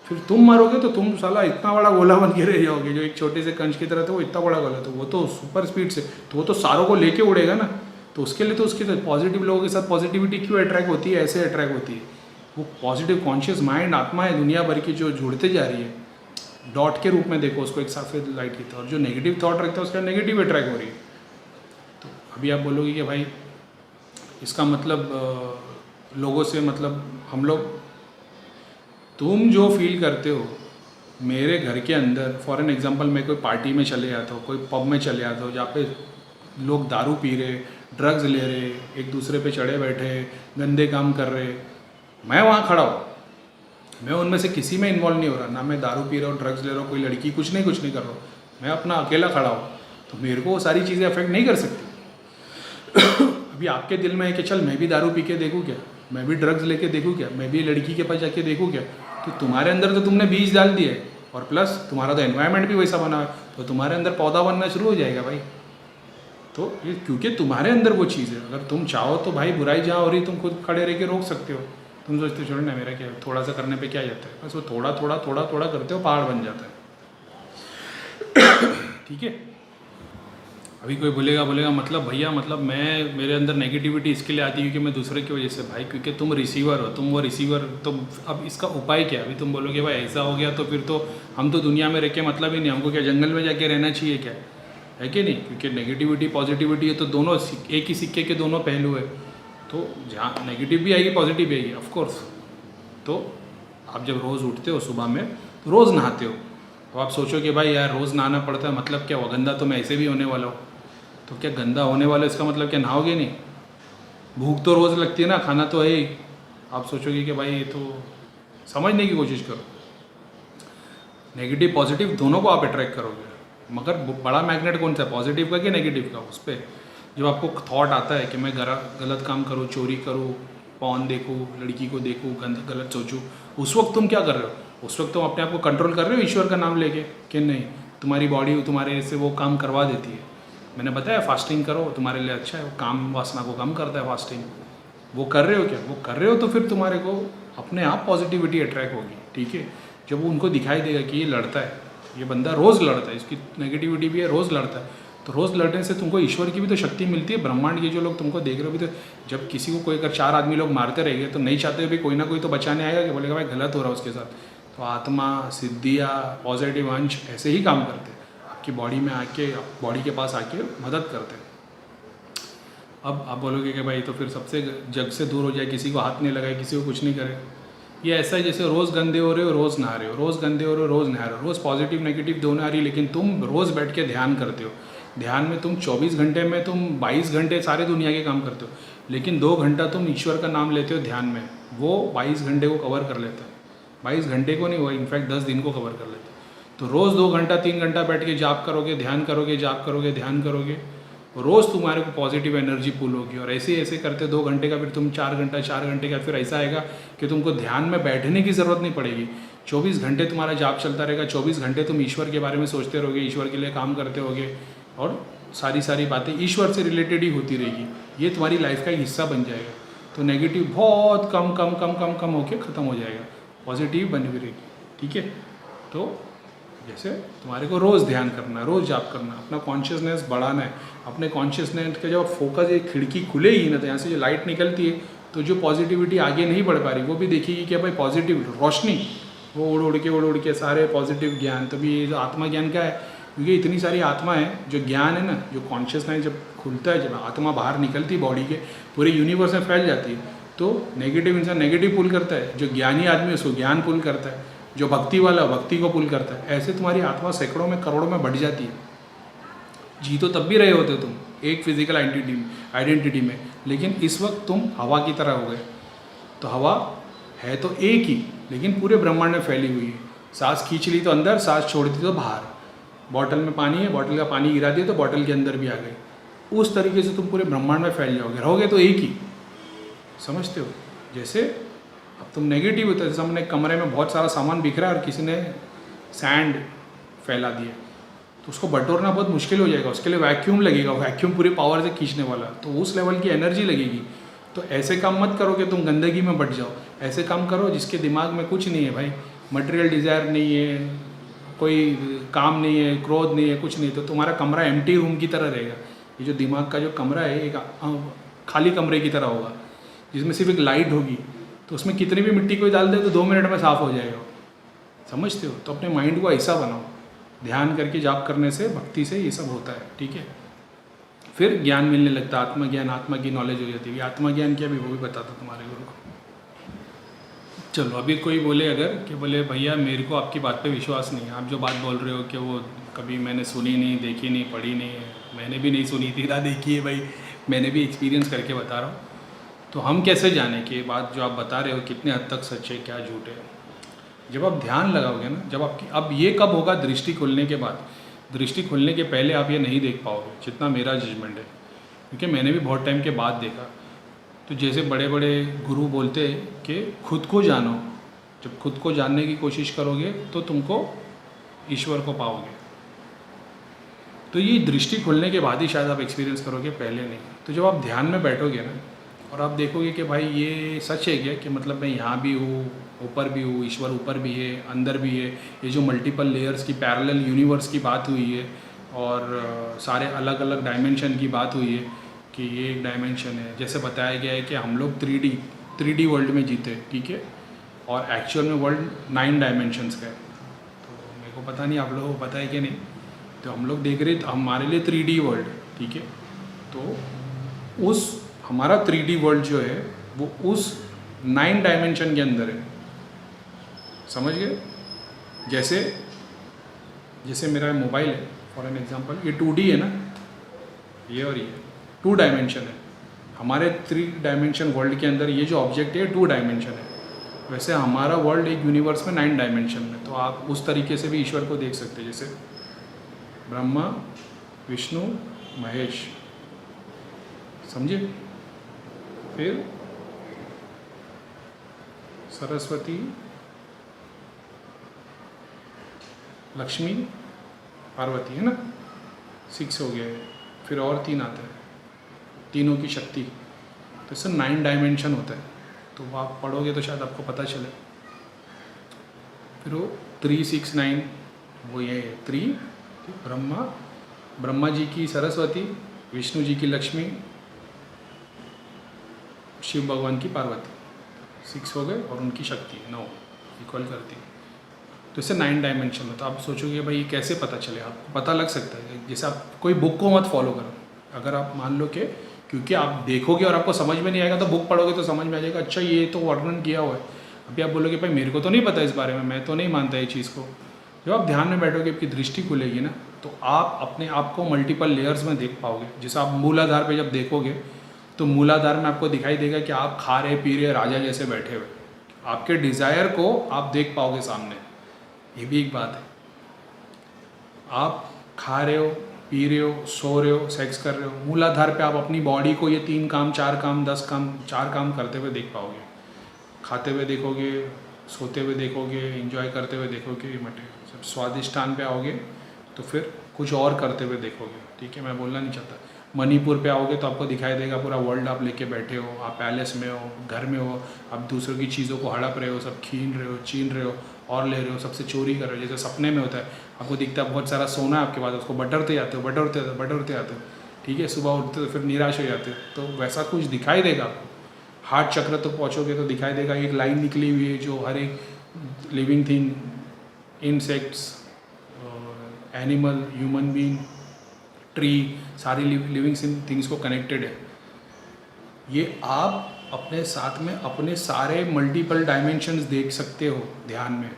फिर तुम मरोगे तो तुम साला इतना बड़ा गोला बन के रह जाओगे, जो एक छोटे से कंच की तरह था वो इतना बड़ा गोला, तो वो तो सुपर स्पीड से, तो वो तो सारों को लेके उड़ेगा ना। तो उसके लिए तो उसके पॉजिटिव लोगों के साथ पॉजिटिविटी क्यों अट्रैक्ट होती है? ऐसे अट्रैक्ट होती है, वो पॉजिटिव कॉन्शियस माइंड आत्मा है दुनिया भर की जो जुड़ते जा रही है। डॉट के रूप में देखो उसको, एक सफ़ेद लाइट की तरह, और जो नेगेटिव थॉट रखता है उसका नेगेटिव अट्रैक्ट हो रही है। तो अभी आप बोलोगे कि भाई इसका मतलब लोगों से मतलब हम लोग, तुम जो फील करते हो मेरे घर के अंदर, फॉर एन एग्जांपल मैं कोई पार्टी में चले जाता हूँ, कोई पब में चले जाता हूँ जहाँ पे लोग दारू पी रहे, ड्रग्स ले रहे, एक दूसरे पे चढ़े बैठे, गंदे काम कर रहे, मैं वहाँ खड़ा हूँ, मैं उनमें से किसी में इन्वॉल्व नहीं हो रहा, ना मैं दारू पी रहा हूँ, ड्रग्स ले रहा हूँ, कोई लड़की कुछ नहीं कर रहा हूँ, मैं अपना अकेला खड़ा हूँ, तो मेरे को वो सारी चीज़ें अफेक्ट नहीं कर सकती। अभी आपके दिल में है कि चल मैं भी दारू पी के देखूँ क्या, मैं भी ड्रग्स लेके देखूँ क्या, मैं भी लड़की के पास जाके देखूँ क्या, तो तुम्हारे अंदर तो तुमने बीज डाल दिए, और प्लस तुम्हारा तो एनवायरनमेंट भी वैसा बना है, तो तुम्हारे अंदर पौधा बनना शुरू हो जाएगा भाई। तो ये क्योंकि तुम्हारे अंदर वो चीज़ है, अगर तुम चाहो तो भाई बुराई जहाँ हो रही तुम खुद खड़े रह के रोक सकते हो। तुम सोचते हो छोड़ो ना, मेरा क्या, थोड़ा सा करने पे क्या जाता है, बस वो थोड़ा थोड़ा थोड़ा थोड़ा करते हो पहाड़ बन जाता है। ठीक है, अभी कोई बोलेगा मतलब भैया मतलब मैं, मेरे अंदर नेगेटिविटी इसके लिए आती है क्योंकि मैं दूसरे की वजह से। भाई क्योंकि तुम रिसीवर हो, तुम वो रिसीवर, तो अब इसका उपाय क्या? अभी तुम बोलोगे भाई ऐसा हो गया तो फिर तो हम तो दुनिया में रह के मतलब ही नहीं, हमको क्या जंगल में जाके रहना चाहिए क्या, है कि नहीं? क्योंकि नेगेटिविटी पॉजिटिविटी है तो दोनों एक ही सिक्के के दोनों पहलू है, तो जहाँ नेगेटिव भी आएगी पॉजिटिव भी आएगी ऑफकोर्स। तो आप जब रोज़ उठते हो सुबह में तो रोज़ नहाते हो, तो आप सोचो कि भाई यार रोज़ नहाना पड़ता है, मतलब क्या हुआ, गंदा तो मैं ऐसे भी होने वाला हूँ, तो क्या गंदा होने वाला इसका मतलब क्या नहाओगे नहीं? भूख तो रोज़ लगती है ना, खाना तो है ही। आप सोचोगे कि भाई ये तो समझने की कोशिश करो, नेगेटिव पॉजिटिव दोनों को आप अट्रैक्ट करोगे, मगर बड़ा मैग्नेट कौन सा है, पॉजिटिव का कि नेगेटिव का? उस पर जब आपको थॉट आता है कि मैं गलत काम करूँ, चोरी करूँ, पॉन देखूँ, लड़की को देखूँ, गलत सोचूँ, उस वक्त तुम क्या कर रहे हो? उस वक्त तुम अपने आप को कंट्रोल कर रहे हो ईश्वर का नाम लेके कि नहीं? तुम्हारी बॉडी तुम्हारे से वो काम करवा देती है। मैंने बताया फास्टिंग करो, तुम्हारे लिए अच्छा है, वो काम वासना को कम करता है फास्टिंग। वो कर रहे हो क्या? वो कर रहे हो तो फिर तुम्हारे को अपने आप पॉजिटिविटी अट्रैक्ट होगी। ठीक है, जब उनको दिखाई देगा कि ये लड़ता है, ये बंदा रोज़ लड़ता है, इसकी नेगेटिविटी भी है, रोज़ लड़ता है, तो रोज़ लड़ने से तुमको ईश्वर की भी तो शक्ति मिलती है। ब्रह्मांड के जो लोग तुमको देख रहे हो भी, तो जब किसी को कोई अगर 4 आदमी लोग मारते रहेंगे तो नहीं चाहते भी कोई ना कोई तो बचाने आएगा कि बोलेगा भाई गलत हो रहा है उसके साथ। तो आत्मा, सिद्धियाँ, पॉजिटिव अंश ऐसे ही काम करते हैं, आपकी बॉडी में आके, बॉडी के पास आके मदद करते हैं। अब आप बोलोगे कि भाई तो फिर सबसे जग से दूर हो जाए, किसी को हाथ नहीं लगाए, किसी को कुछ नहीं करे। ये ऐसा है जैसे रोज़ गंदे हो रहे हो, रोज़ नहा रहे हो, रोज़ गंदे हो रहे हो, रोज़ नहा रहे हो, रोज़ पॉजिटिव नेगेटिव दोनों आ रही है, लेकिन तुम रोज़ बैठ के ध्यान करते हो। ध्यान में तुम 24 घंटे में तुम 22 घंटे सारे दुनिया के काम करते हो, लेकिन 2 घंटा तुम ईश्वर का नाम लेते हो ध्यान में, वो 22 घंटे को कवर कर लेता है। 22 घंटे को नहीं, वो इनफैक्ट 10 दिन को कवर कर लेता है। तो रोज़ 2 घंटा 3 घंटा बैठ के जाप करोगे, ध्यान करोगे, जाप करोगे, ध्यान करोगे, रोज़ तुम्हारे को पॉजिटिव एनर्जी पुल होगी। और ऐसे ऐसे करते 2 घंटे का फिर तुम 4 घंटा, 4 घंटे का फिर ऐसा आएगा कि तुमको ध्यान में बैठने की ज़रूरत नहीं पड़ेगी। 24 घंटे तुम्हारा जाप चलता रहेगा, 24 घंटे तुम ईश्वर के बारे में सोचते रहोगे, ईश्वर के लिए काम करते रहोगे, और सारी बातें ईश्वर से रिलेटेड ही होती रहेगी, ये तुम्हारी लाइफ का एक हिस्सा बन जाएगा। तो नेगेटिव बहुत कम कम कम कम कम होके ख़त्म हो जाएगा, पॉजिटिव बनी हुई रहेगी। ठीक है, तो जैसे तुम्हारे को रोज़ ध्यान करना है, रोज़ जाप करना, अपना कॉन्शियसनेस बढ़ाना है। अपने कॉन्शियसनेस का जब फोकस, एक खिड़की खुलेगी ना, तो यहाँ से जो लाइट निकलती है, तो जो पॉजिटिविटी आगे नहीं बढ़ पा रही वो भी देखेगी कि भाई पॉजिटिव रोशनी, वो उड़ उड़ के सारे पॉजिटिव ज्ञान। तभी ये जो आत्मा ज्ञान का है, क्योंकि इतनी सारी आत्मा है, जो ज्ञान है ना, जो कॉन्शियसनेस जब खुलता है, जब आत्मा बाहर निकलती है बॉडी के, पूरे यूनिवर्स में फैल जाती है, तो नेगेटिव इंसान नेगेटिव पुल करता है, जो ज्ञानी आदमी है उसको ज्ञान पुल करता है, जो भक्ति वाला भक्ति को पुल करता है। ऐसे तुम्हारी आत्मा सैकड़ों में करोड़ों में बढ़ जाती है। जी तो तब भी रहे होते तुम एक फिजिकल आइडेंटिटी में, लेकिन इस वक्त तुम हवा की तरह हो गए। तो हवा है तो एक ही, लेकिन पूरे ब्रह्मांड में फैली हुई है। सांस खींच ली तो अंदर, सांस छोड़ दी तो बाहर। बॉटल में पानी है, बॉटल का पानी गिरा दिया तो बॉटल के अंदर भी आ गई। उस तरीके से तुम पूरे ब्रह्मांड में फैल जाओगे, रहोगे तो एक ही। समझते हो? जैसे अब तुम नेगेटिव होते, जैसे हमने कमरे में बहुत सारा सामान बिखरा है और किसी ने सैंड फैला दिया, तो उसको बटोरना बहुत मुश्किल हो जाएगा। उसके लिए वैक्यूम लगेगा, वैक्यूम पूरी पावर से खींचने वाला, तो उस लेवल की एनर्जी लगेगी। तो ऐसे काम मत करो कि तुम गंदगी में बट जाओ। ऐसे काम करो जिसके दिमाग में कुछ नहीं है भाई, मटेरियल डिज़ायर नहीं है, कोई काम नहीं है, क्रोध नहीं है, कुछ नहीं। तो तुम्हारा कमरा एम्प्टी रूम की तरह रहेगा। ये जो दिमाग का जो कमरा है, एक खाली कमरे की तरह होगा, जिसमें सिर्फ एक लाइट होगी। तो उसमें कितनी भी मिट्टी कोई डाल दे तो 2 मिनट में साफ़ हो जाएगा। समझते हो? तो अपने माइंड को ऐसा बनाओ, ध्यान करके जाप करने से, भक्ति से ये सब होता है। ठीक है, फिर ज्ञान मिलने लगता है, आत्मज्ञान, आत्मा की नॉलेज हो जाती है। आत्मज्ञान क्या भी वो भी बताता तुम्हारे गुरु को। चलो, अभी कोई बोले अगर कि बोले भैया मेरे को आपकी बात पे विश्वास नहीं है, आप जो बात बोल रहे हो कि वो कभी मैंने सुनी नहीं, देखी नहीं, पढ़ी नहीं है, मैंने भी नहीं सुनी थी ना देखी है भाई, मैंने भी एक्सपीरियंस करके बता रहा हूँ। तो हम कैसे जाने कि ये बात जो आप बता रहे हो कितने हद तक सच है, क्या झूठ है? जब आप ध्यान लगाओगे ना, जब आपकी, अब ये कब होगा? दृष्टि खुलने के बाद। दृष्टि खुलने के पहले आप ये नहीं देख पाओगे, जितना मेरा जजमेंट है, क्योंकि मैंने भी बहुत टाइम के बाद देखा। तो जैसे बड़े बड़े गुरु बोलते हैं कि खुद को जानो, जब खुद को जानने की कोशिश करोगे तो तुमको ईश्वर को पाओगे। तो ये दृष्टि खुलने के बाद ही शायद आप एक्सपीरियंस करोगे, पहले नहीं। तो जब आप ध्यान में बैठोगे ना और आप देखोगे कि भाई ये सच है क्या, कि मतलब मैं यहाँ भी हूँ, ऊपर भी हूँ, ईश्वर ऊपर भी है, अंदर भी है, ये जो मल्टीपल लेयर्स की पैरेलल यूनिवर्स की बात हुई है, और सारे अलग अलग डायमेंशन की बात हुई है कि ये एक डायमेंशन है। जैसे बताया गया है कि हम लोग 3D वर्ल्ड में जीते, ठीक है, और एक्चुअल में वर्ल्ड 9 डायमेंशंस का है। तो मेरे को पता नहीं आप लोगों को पता है कि नहीं। तो हम लोग देख रहे, हमारे लिए 3D वर्ल्ड, ठीक है, तो उस हमारा 3D वर्ल्ड जो है वो उस 9 डायमेंशन के अंदर है। समझ गए? जैसे मेरा मोबाइल है फॉर एन एग्जांपल, ये 2D है ना, ये और ये 2 डायमेंशन है। हमारे 3 डायमेंशन वर्ल्ड के अंदर ये जो ऑब्जेक्ट है 2 डायमेंशन है। वैसे हमारा वर्ल्ड एक यूनिवर्स में 9 डायमेंशन में। तो आप उस तरीके से भी ईश्वर को देख सकते हैं, जैसे ब्रह्मा, विष्णु, महेश। समझे? फिर सरस्वती, लक्ष्मी, पार्वती, है ना, 6 हो गए। फिर और 3 आते हैं, तीनों की शक्ति। तो इससे 9 डायमेंशन होता है। तो वो आप पढ़ोगे तो शायद आपको पता चले। फिर वो 3, 6, 9 वो ये 3, ब्रह्मा जी की सरस्वती, विष्णु जी की लक्ष्मी, शिव भगवान की पार्वती, 6 हो गए, और उनकी शक्ति 9 इक्वल करती है। तो इससे 9 डायमेंशन हो। तो आप सोचोगे भाई कैसे पता चले? आपको पता लग सकता है। जैसे आप कोई बुक को मत फॉलो करो। अगर आप मान लो कि, क्योंकि आप देखोगे और आपको समझ में नहीं आएगा, तो बुक पढ़ोगे तो समझ में आ जाएगा, अच्छा ये तो वर्णन किया हुआ है। अभी आप बोलोगे भाई मेरे को तो नहीं पता इस बारे में, मैं तो नहीं मानता ये चीज़ को। जब आप ध्यान में बैठोगे, आपकी दृष्टि खुलेगी ना, तो आप अपने आप को मल्टीपल लेयर्स में देख पाओगे। जैसे आप मूलाधार पे जब देखोगे तो मूलाधार में आपको दिखाई देगा कि आप खा रहे पी रहे राजा जैसे बैठे हुए। आपके डिज़ायर को आप देख पाओगे सामने। ये भी एक बात है। आप खा रहे हो, पी रहे हो, सो रहे हो, सेक्स कर रहे हो, मूलाधार पे आप अपनी बॉडी को ये 3 काम, 4 काम, 10 काम, 4 काम करते हुए देख पाओगे। खाते हुए देखोगे, सोते हुए देखोगे, एंजॉय करते हुए देखोगे। मटे जब स्वादिष्टान पे आओगे तो फिर कुछ और करते हुए देखोगे, ठीक है। मैं बोलना नहीं चाहता। मणिपुर पे आओगे तो आपको दिखाई देगा पूरा वर्ल्ड आप लेके बैठे हो, आप पैलेस में हो, घर में हो, आप दूसरों की चीज़ों को हड़प रहे हो, सब छीन रहे हो, छीन रहे हो और ले रहे हो, सबसे चोरी कर रहे हो। जैसे सपने में होता है, आपको दिखता है बहुत सारा सोना आपके पास, उसको बटोरते जाते हो, बटोरते जाते हो, ठीक है। सुबह उठते हो फिर निराश हो जाते हो, तो वैसा कुछ दिखाई देगा आपको। हार्ट चक्र तक पहुँचोगे तो दिखाई देगा एक लाइन निकली हुई है जो हर एक living thing, insects, animal, human being, tree, सारी लिविंग थिंग्स को कनेक्टेड है। ये आप अपने साथ में अपने सारे मल्टीपल डायमेंशंस देख सकते हो ध्यान में।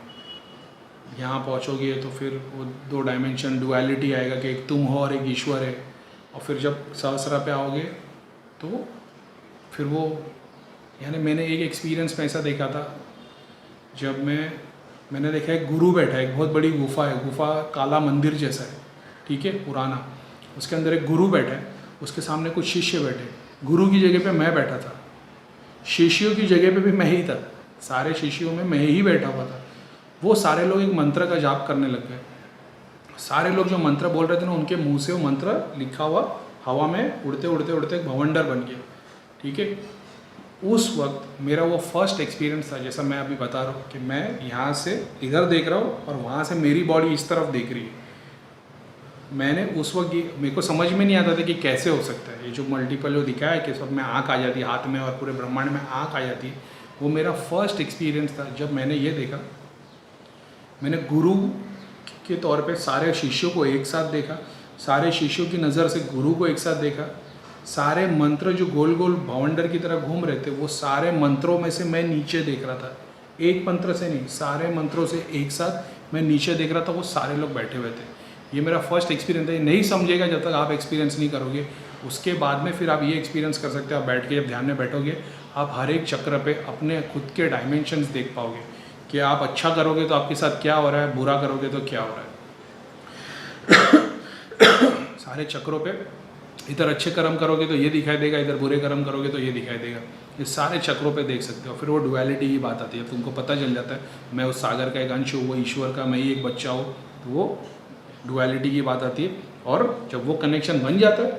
यहाँ पहुँचोगे तो फिर वो 2 डायमेंशन डुअलिटी आएगा कि एक तुम हो और एक ईश्वर है। और फिर जब सहस्रा पे आओगे तो फिर वो, यानी मैंने एक एक्सपीरियंस में ऐसा देखा था, जब मैंने देखा एक गुरु बैठा है, एक बहुत बड़ी गुफा है, गुफा काला मंदिर जैसा है, ठीक है, पुराना। उसके अंदर एक गुरु बैठा है, उसके सामने कुछ शिष्य बैठे। गुरु की जगह पे मैं बैठा था, शिष्यों की जगह पे भी मैं ही था, सारे शिष्यों में मैं ही बैठा हुआ था। वो सारे लोग एक मंत्र का जाप करने लग गए। सारे लोग जो मंत्र बोल रहे थे ना, उनके मुंह से वो मंत्र लिखा हुआ हवा में उड़ते उड़ते उड़ते एक भवंडर बन गया, ठीक है। उस वक्त मेरा वो फर्स्ट एक्सपीरियंस था, जैसा मैं अभी बता रहा हूँ कि मैं यहाँ से इधर देख रहा हूँ और वहाँ से मेरी बॉडी इस तरफ देख रही है। मैंने उस वक्त ये, मेरे को समझ में नहीं आता था कि कैसे हो सकता है ये जो मल्टीपल जो दिखाया है कि सब में आँख आ जाती है हाथ में और पूरे ब्रह्मांड में आँख आ जाती है। वो मेरा फर्स्ट एक्सपीरियंस था जब मैंने ये देखा। मैंने गुरु के तौर पे सारे शिष्यों को एक साथ देखा, सारे शिष्यों की नज़र से गुरु को एक साथ देखा। सारे मंत्र जो गोल गोल भवंडर की तरह घूम रहे थे, वो सारे मंत्रों में से मैं नीचे देख रहा था। एक मंत्र से नहीं, सारे मंत्रों से एक साथ मैं नीचे देख रहा था, वो सारे लोग बैठे हुए थे। ये मेरा फर्स्ट एक्सपीरियंस है। नहीं समझेगा जब तक आप एक्सपीरियंस नहीं करोगे। उसके बाद में फिर आप ये एक्सपीरियंस कर सकते हो। आप बैठ के जब ध्यान में बैठोगे, आप हर एक चक्र पे अपने खुद के डायमेंशंस देख पाओगे कि आप अच्छा करोगे तो आपके साथ क्या हो रहा है, बुरा करोगे तो क्या हो रहा है। सारे चक्रों पे इधर अच्छे कर्म करोगे तो ये दिखाई देगा, इधर बुरे कर्म करोगे तो ये दिखाई देगा। ये सारे चक्रों पे देख सकते हो। फिर वो डुअलिटी की बात आती है, तुमको पता चल जाता है मैं उस सागर का एक अंश हूँ, वो ईश्वर का मैं ही एक बच्चा हूँ। तो वो डुअलिटी की बात आती है। और जब वो कनेक्शन बन जाता है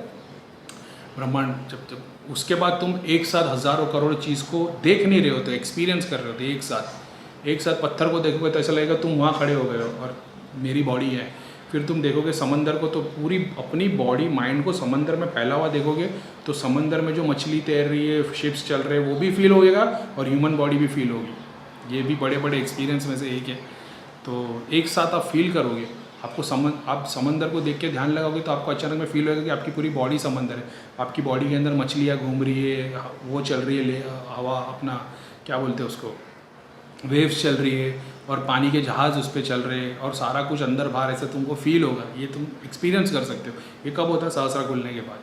ब्रह्मांड, जब उसके बाद तुम एक साथ हज़ारों करोड़ चीज़ को देख नहीं रहे हो तो एक्सपीरियंस कर रहे हो। तो एक साथ पत्थर को देखोगे तो ऐसा लगेगा तुम वहाँ खड़े हो गए हो और मेरी बॉडी है। फिर तुम देखोगे समंदर को, तो पूरी अपनी बॉडी माइंड को समंदर में फैला हुआ देखोगे तो समंदर में जो मछली तैर रही है, शिप्स चल रहे हैं, वो भी फील होएगा और ह्यूमन बॉडी भी फील होगी। ये भी बड़े बड़े एक्सपीरियंस में से एक है। तो एक साथ आप फील करोगे। आप समंदर को देख के ध्यान लगाओगे तो आपको अचानक में फील होगा कि आपकी पूरी बॉडी समंदर है। आपकी बॉडी के अंदर मछलियाँ घूम रही है, वो चल रही है, हवा अपना क्या बोलते हैं उसको, वेव्स चल रही है और पानी के जहाज़ उस पर चल रहे हैं और सारा कुछ अंदर बाहर ऐसे तुमको फील होगा। ये तुम एक्सपीरियंस कर सकते हो। ये कब होता है? सहस्रा खुलने के बाद।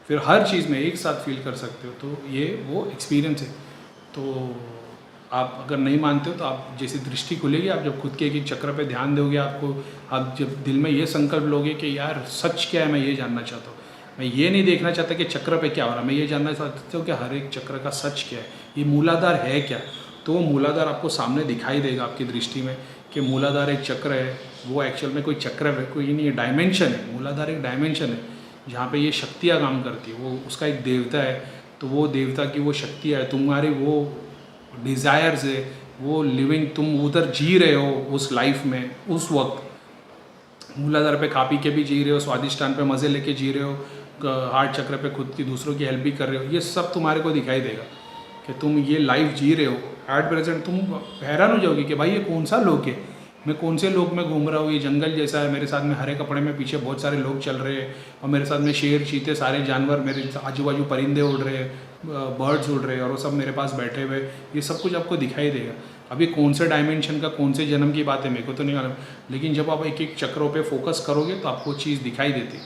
फिर हर चीज़ में एक साथ फील कर सकते हो। तो ये वो एक्सपीरियंस है। तो आप अगर नहीं मानते हो तो आप जैसी दृष्टि खुलेगी, आप जब खुद के एक चक्र पे ध्यान दोगे, आप जब दिल में ये संकल्प लोगे कि यार सच क्या है, मैं ये जानना चाहता हूँ, मैं ये नहीं देखना चाहता कि चक्र पे क्या हो रहा है, मैं ये जानना चाहता हूँ कि हर एक चक्र का सच क्या है, ये मूलाधार है क्या। तो वो मूलाधार आपको सामने दिखाई देगा आपकी दृष्टि में कि मूलाधार एक चक्र है। वो एक्चुअल में कोई चक्र है, कोई नहीं है, डायमेंशन है। मूलाधार एक डायमेंशन है जहाँ पे ये शक्तियाँ काम करती है। वो उसका एक देवता है, तो वो देवता की वो शक्तियाँ है, तुम्हारी वो डिज़ायर्स है, वो लिविंग, तुम उधर जी रहे हो उस लाइफ में, उस वक्त मूलाधार पे खा पी के भी जी रहे हो, स्वादिष्टान पे मज़े लेके जी रहे हो, हार्ट चक्र पे खुद की दूसरों की हेल्प भी कर रहे हो। ये सब तुम्हारे को दिखाई देगा कि तुम ये लाइफ जी रहे हो एट प्रेजेंट। तुम हैरान हो जाओगे कि भाई ये कौन सा लोक है, मैं कौन से लोक में घूम रहा हूँ, ये जंगल जैसा है, मेरे साथ में हरे कपड़े में पीछे बहुत सारे लोग चल रहे हैं और मेरे साथ में शेर, चीते, सारे जानवर, मेरे आजू बाजू परिंदे उड़ रहे हैं, बर्ड्स उड़ रहे हैं और वो सब मेरे पास बैठे हुए, ये सब कुछ आपको दिखाई देगा। अभी कौन से डायमेंशन का, कौन से जन्म की बात है मेरे को तो नहीं मालूम, लेकिन जब आप एक एक चक्रों पे फोकस करोगे तो आपको चीज़ दिखाई देती।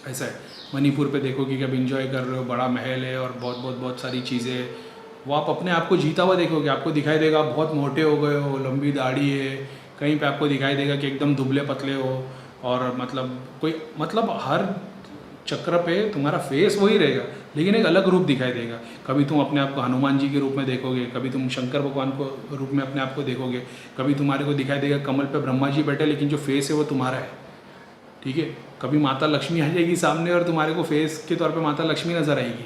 ऐसा है, मणिपुर पे देखोगे कि अब इंजॉय कर रहे हो, बड़ा महल है और बहुत बहुत बहुत सारी चीज़ें हैं, वो आप अपने आप को जीता हुआ देखोगे, आपको दिखाई देगा आप बहुत मोटे हो गए हो, लंबी दाढ़ी है, कहीं पे आपको दिखाई देगा कि एकदम दुबले पतले हो और मतलब हर चक्र पे तुम्हारा फेस वही रहेगा लेकिन एक अलग रूप दिखाई देगा। कभी तुम अपने आप को हनुमान जी के रूप में देखोगे, कभी तुम शंकर भगवान को रूप में अपने आप को देखोगे, कभी तुम्हारे को दिखाई देगा कमल पे ब्रह्मा जी बैठे लेकिन जो फेस है वो तुम्हारा है। ठीक है। कभी माता लक्ष्मी आ जाएगी सामने और तुम्हारे को फेस के तौर पे माता लक्ष्मी नज़र आएगी,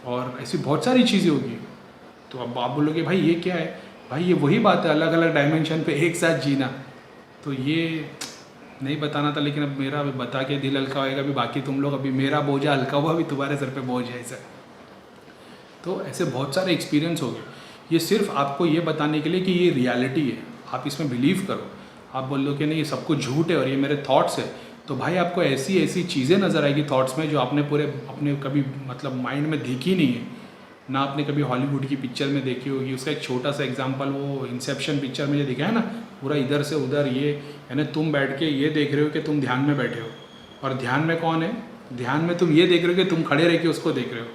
और ऐसी बहुत सारी चीज़ें होगी। तो अब आप बोलोगे भाई ये क्या है? भाई ये वही बात है, अलग अलग डायमेंशन पे एक साथ जीना। तो ये नहीं बताना था, लेकिन अब मेरा बता के दिल हल्का होएगा। अभी बाकी तुम लोग, अभी मेरा बोझा हल्का हुआ, अभी तुम्हारे सर पे बोझ है ऐसा। तो ऐसे बहुत सारे एक्सपीरियंस हो गए। ये सिर्फ आपको ये बताने के लिए कि ये रियलिटी है, आप इसमें बिलीव करो। आप बोल लो कि नहीं ये सब कुछ झूठ है और ये मेरे थॉट्स है, तो भाई आपको ऐसी ऐसी चीज़ें नज़र आएगी थॉट्स में जो आपने पूरे अपने कभी मतलब माइंड में देखी नहीं है ना, आपने कभी हॉलीवुड की पिक्चर में देखी होगी। उसका एक छोटा सा एग्जांपल, वो इंसेप्शन पिक्चर में जो दिखा है ना, पूरा इधर से उधर, ये यानी तुम बैठ के ये देख रहे हो कि तुम ध्यान में बैठे हो, और ध्यान में कौन है? ध्यान में तुम ये देख रहे हो कि तुम खड़े रह के उसको देख रहे हो।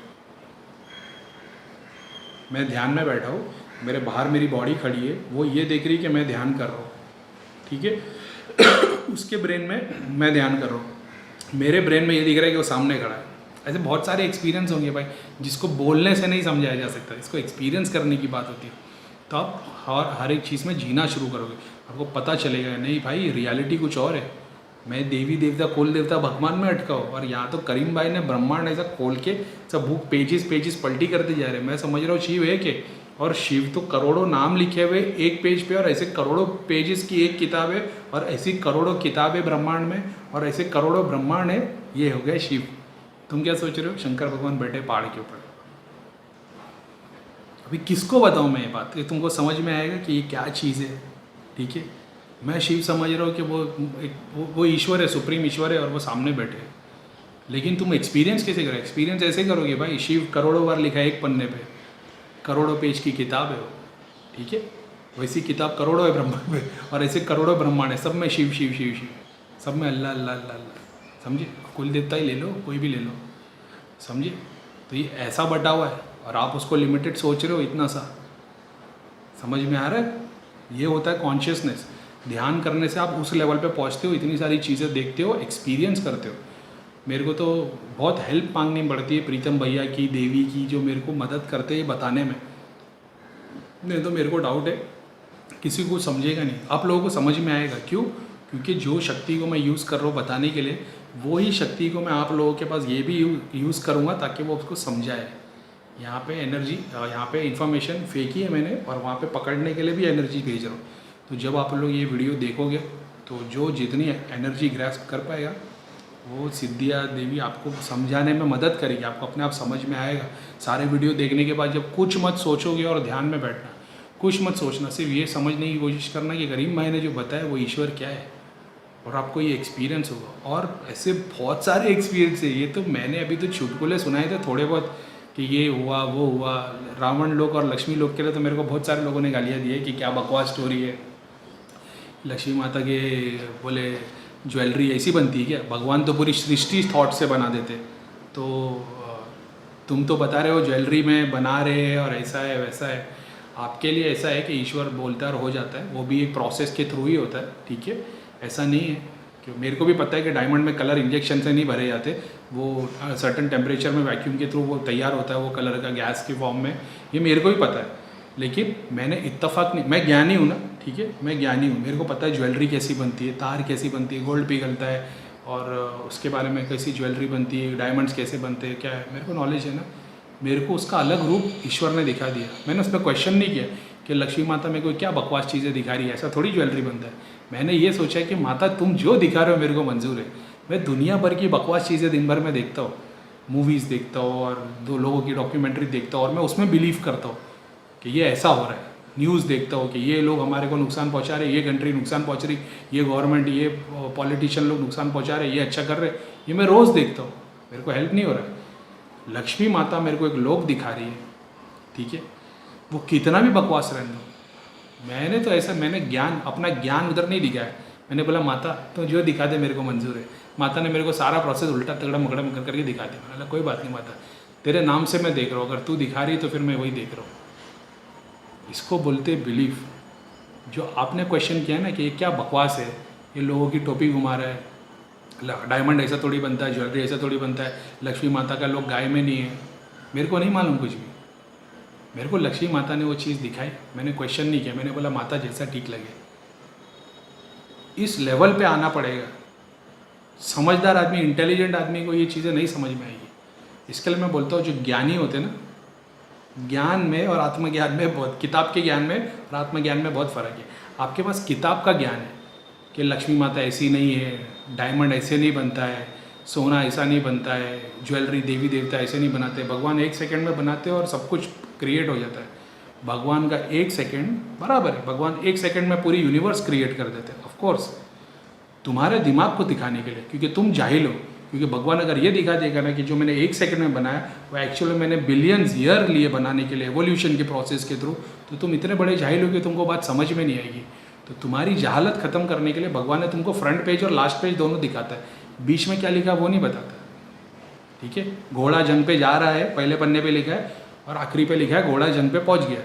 मैं ध्यान में बैठा हूँ, मेरे बाहर मेरी बॉडी खड़ी है, वो ये देख रही है कि मैं ध्यान कर रहा हूँ, ठीक है। उसके ब्रेन में मैं ध्यान कर रहा हूँ, मेरे ब्रेन में ये दिख रहा है कि वो सामने खड़ा है। ऐसे बहुत सारे एक्सपीरियंस होंगे भाई, जिसको बोलने से नहीं समझाया जा सकता, इसको एक्सपीरियंस करने की बात होती है। तो आप हर एक चीज़ में जीना शुरू करोगे, आपको पता चलेगा नहीं भाई रियलिटी कुछ और है। मैं देवी देवता कुल देवता भगवान में अटका हूँ, और यहाँ तो करीम भाई ने ब्रह्मांड ऐसा खोल के सब बुक पेजेस पलटी करते जा रहे हैं। मैं समझ रहा हूँ शिव है कि, और शिव तो करोड़ों नाम लिखे हुए एक पेज पे, और ऐसे करोड़ों पेजेस की एक किताब है, और ऐसी करोड़ों किताबें ब्रह्मांड में, और ऐसे करोड़ों ब्रह्मांड है। ये हो गया शिव। तुम क्या सोच रहे हो? शंकर भगवान बैठे पहाड़ के ऊपर। अभी किसको बताऊँ मैं ये बात कि तुमको समझ में आएगा कि ये क्या चीज़ है, ठीक है। मैं शिव समझ रहा हूँ कि वो ईश्वर है, सुप्रीम ईश्वर है, और वो सामने बैठे हैं। लेकिन तुम एक्सपीरियंस कैसे करोगे? एक्सपीरियंस ऐसे करोगे भाई, शिव करोड़ों बार लिखा है एक पन्ने पे, करोड़ों पेज की किताब है वो, ठीक है। वैसी किताब करोड़ों है ब्रह्मांड में, और ऐसे करोड़ों ब्रह्मांड है, सब में शिव शिव शिव शिव, सब में अल्लाह अल्लाह अल्लाह अल्लाह, समझे। कुल देवता ही ले लो, कोई भी ले लो, समझे। तो ये ऐसा बटा हुआ है, और आप उसको लिमिटेड सोच रहे हो इतना सा। समझ में आ रहा है? ये होता है कॉन्शियसनेस। ध्यान करने से आप उस लेवल पे पहुंचते हो, इतनी सारी चीज़ें देखते हो, एक्सपीरियंस करते हो। मेरे को तो बहुत हेल्प मांगनी पड़ती है प्रीतम भैया की, देवी की, जो मेरे को मदद करते हैं बताने में। नहीं तो मेरे को डाउट है किसी को समझेगा नहीं, आप लोगों को समझ में आएगा। क्यों? क्योंकि जो शक्ति को मैं यूज़ कर रहा हूँ बताने के लिए, वो ही शक्ति को मैं आप लोगों के पास ये भी यूज़ करूँगा ताकि वो उसको समझाए। यहाँ पे एनर्जी, यहाँ पे इन्फॉर्मेशन फेंकी है मैंने, और वहाँ पे पकड़ने के लिए भी एनर्जी भेज रहा हूँ। तो जब आप लोग ये वीडियो देखोगे तो जो जितनी एनर्जी ग्रैस्प कर पाएगा, वो सिद्धियाँ देवी आपको समझाने में मदद करेगी, आपको अपने आप समझ में आएगा। सारे वीडियो देखने के बाद जब कुछ मत सोचोगे और ध्यान में बैठना, कुछ मत सोचना, सिर्फ ये समझने की कोशिश करना कि करीम भाई ने जो बताया वो ईश्वर क्या है, और आपको ये एक्सपीरियंस होगा। और ऐसे बहुत सारे एक्सपीरियंस है, ये तो मैंने अभी तो चुटकुले सुनाए थे थोड़े बहुत कि ये हुआ वो हुआ। रावण लोक और लक्ष्मी लोक के लिए तो मेरे को बहुत सारे लोगों ने गालियाँ दी है कि क्या बकवास स्टोरी है, लक्ष्मी माता के बोले ज्वेलरी ऐसी बनती है क्या? भगवान तो पूरी सृष्टि थॉट से बना देते। तो तुम तो बता रहे हो ज्वेलरी में बना रहे हैं और ऐसा है वैसा है। आपके लिए ऐसा है कि ईश्वर बोलता है और हो जाता है, वो भी एक प्रोसेस के थ्रू ही होता है, ठीक है। ऐसा नहीं है कि मेरे को भी पता है कि डायमंड में कलर इंजेक्शन से नहीं भरे जाते, वो सर्टन टेम्परेचर में वैक्यूम के थ्रू वो तैयार होता है, वो कलर का गैस के फॉर्म में, ये मेरे को भी पता है। लेकिन मैंने इत्तेफाक नहीं, मैं ज्ञानी हूँ ना, ठीक है, मैं ज्ञानी हूँ, मेरे को पता है ज्वेलरी कैसी बनती है, तार कैसी बनती है, गोल्ड पिघलता है, और उसके बारे में कैसी ज्वेलरी बनती है, डायमंड्स कैसे बनते हैं, क्या है, मेरे को नॉलेज है ना। मेरे को उसका अलग रूप ईश्वर ने दिखा दिया। मैंने उस पर क्वेश्चन नहीं किया कि लक्ष्मी माता में कोई क्या बकवास चीज़ें दिखा रही है, ऐसा थोड़ी ज्वेलरी बनता है। मैंने ये सोचा कि माता तुम जो दिखा रहे हो मेरे को मंजूर है। मैं दुनिया भर की बकवास चीज़ें दिन भर में देखता हूँ, मूवीज़ देखता हूँ और दो लोगों की डॉक्यूमेंट्री देखता हूँ, और मैं उसमें बिलीव करता हूँ कि ये ऐसा हो रहा है। न्यूज़ देखता हूँ कि ये लोग हमारे को नुकसान पहुँचा रहे, ये कंट्री नुकसान पहुँच रही, ये गवर्नमेंट, ये पॉलिटिशियन लोग नुकसान पहुँचा रहे, ये अच्छा कर रहे, ये मैं रोज़ देखता हूँ, मेरे को हेल्प नहीं हो रहा है। लक्ष्मी माता मेरे को एक लोक दिखा रही है, ठीक है, वो कितना भी बकवास रहने दो। मैंने तो ऐसा, मैंने ज्ञान, अपना ज्ञान उधर नहीं दिखाया। मैंने बोला माता तो जो दिखा दे मेरे को मंजूर है। माता ने मेरे को सारा प्रोसेस उल्टा तगड़ा मगड़ा मगर करके दिखा दिया। मैंने बोला कोई बात नहीं माता, तेरे नाम से मैं देख रहा हूँ, अगर तू दिखा रही तो फिर मैं वही देख रहा हूँ। इसको बोलते बिलीफ। जो आपने क्वेश्चन किया ना कि ये क्या बकवास है, ये लोगों की टोपी घुमा रहा है, डायमंड ऐसा थोड़ी बनता है, ज्वेलरी ऐसा थोड़ी बनता है, लक्ष्मी माता का लोग गाय में नहीं है, मेरे को नहीं मालूम कुछ भी। मेरे को लक्ष्मी माता ने वो चीज़ दिखाई, मैंने क्वेश्चन नहीं किया, मैंने बोला माता जैसा ठीक लगे। इस लेवल पे आना पड़ेगा, समझदार आदमी, इंटेलिजेंट आदमी को ये चीज़ें नहीं समझ में आएगी। इसके लिए मैं बोलता हूँ जो ज्ञानी होते हैं ना, ज्ञान में और आत्मज्ञान में बहुत, किताब के ज्ञान में और आत्मज्ञान में बहुत फ़र्क है। आपके पास किताब का ज्ञान है कि लक्ष्मी माता ऐसी नहीं है, डायमंड ऐसे नहीं बनता है, सोना ऐसा नहीं बनता है, ज्वेलरी देवी देवता ऐसे नहीं बनाते, भगवान 1 सेकंड में बनाते हैं और सब कुछ क्रिएट हो जाता है। भगवान का 1 सेकंड बराबर है, भगवान 1 सेकंड में पूरी यूनिवर्स क्रिएट कर देते हैं। ऑफकोर्स तुम्हारे दिमाग को दिखाने के लिए, क्योंकि तुम जाहिल हो। क्योंकि भगवान अगर ये दिखा देगा ना कि जो मैंने 1 सेकंड में बनाया वो एक्चुअली मैंने बिलियंस ईयर लिए बनाने के लिए, एवोल्यूशन के प्रोसेस के थ्रू, तो तुम इतने बड़े जाहिल हो कि तुमको बात समझ में नहीं आएगी। तो तुम्हारी जहालत ख़त्म करने के लिए भगवान ने तुमको फ्रंट पेज और लास्ट पेज दोनों दिखाता है, बीच में क्या लिखा वो नहीं बताता। ठीक है, घोड़ा जंग पे जा रहा है, पहले पन्ने पे लिखा है और आखिरी पे लिखा है घोड़ा जंग पे पहुंच गया।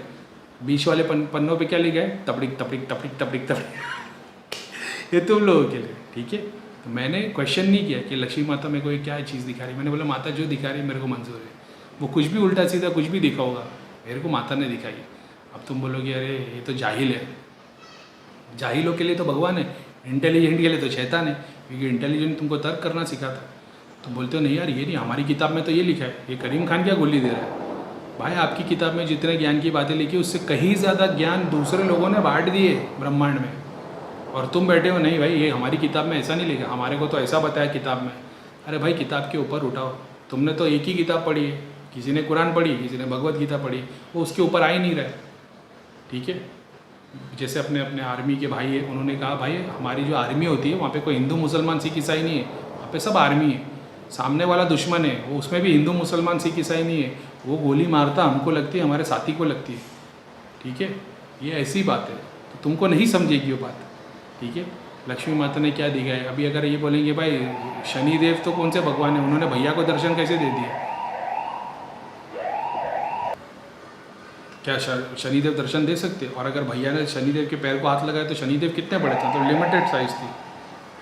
बीच वाले पन्नों पे क्या लिखा है, तपड़िक तपड़िक तपड़िक तपड़िक तपड़िक। ये तुम लोगों के लिए। ठीक है, तो मैंने क्वेश्चन नहीं किया कि लक्ष्मी माता मेरे को ये क्या चीज़ दिखा रही है। मैंने बोला माता जो दिखा रही है मेरे को मंजूर है, वो कुछ भी उल्टा सीधा कुछ भी दिखा होगा, मेरे को माता ने दिखाई। अब तुम बोलोगे अरे ये तो जाहिल है। जाहिलों के लिए तो भगवान है, इंटेलिजेंट के लिए तो शैतान है। क्योंकि इंटेलिजेंट तुमको तर्क करना सिखाता। तो बोलते हो नहीं यार ये नहीं, हमारी किताब में तो ये लिखा है, ये करीम खान क्या गोली दे रहा है। भाई आपकी किताब में जितने ज्ञान की बातें लिखी उससे कहीं ज़्यादा ज्ञान दूसरे लोगों ने बांट दिए ब्रह्मांड में, और तुम बैठे हो नहीं भाई ये हमारी किताब में ऐसा नहीं लिखा, हमारे को तो ऐसा बताया किताब में। अरे भाई किताब के ऊपर उठाओ, तुमने तो एक ही किताब पढ़ी है, किसी ने कुरान पढ़ी, किसी ने भगवत गीता पढ़ी, वो उसके ऊपर आ ही नहीं रहे। ठीक है, जैसे अपने अपने आर्मी के भाई है, उन्होंने कहा भाई हमारी जो आर्मी होती है वहाँ पे कोई हिंदू मुसलमान सिख ईसाई नहीं है, वहाँ पे सब आर्मी है। सामने वाला दुश्मन है वो, उसमें भी हिंदू मुसलमान सिख ईसाई नहीं है, वो गोली मारता हमको लगती है, हमारे साथी को लगती है। ठीक है, ये ऐसी बात है, तो तुमको नहीं समझेगी वो बात। ठीक है, लक्ष्मी माता ने क्या दिखाया है। अभी अगर ये बोलेंगे भाई शनिदेव तो कौन से भगवान है, उन्होंने भैया को दर्शन कैसे दे दिया, क्या शनिदेव दर्शन दे सकते? और अगर भैया ने शनिदेव के पैर को हाथ लगाया तो शनिदेव कितने बड़े थे, तो लिमिटेड साइज थी,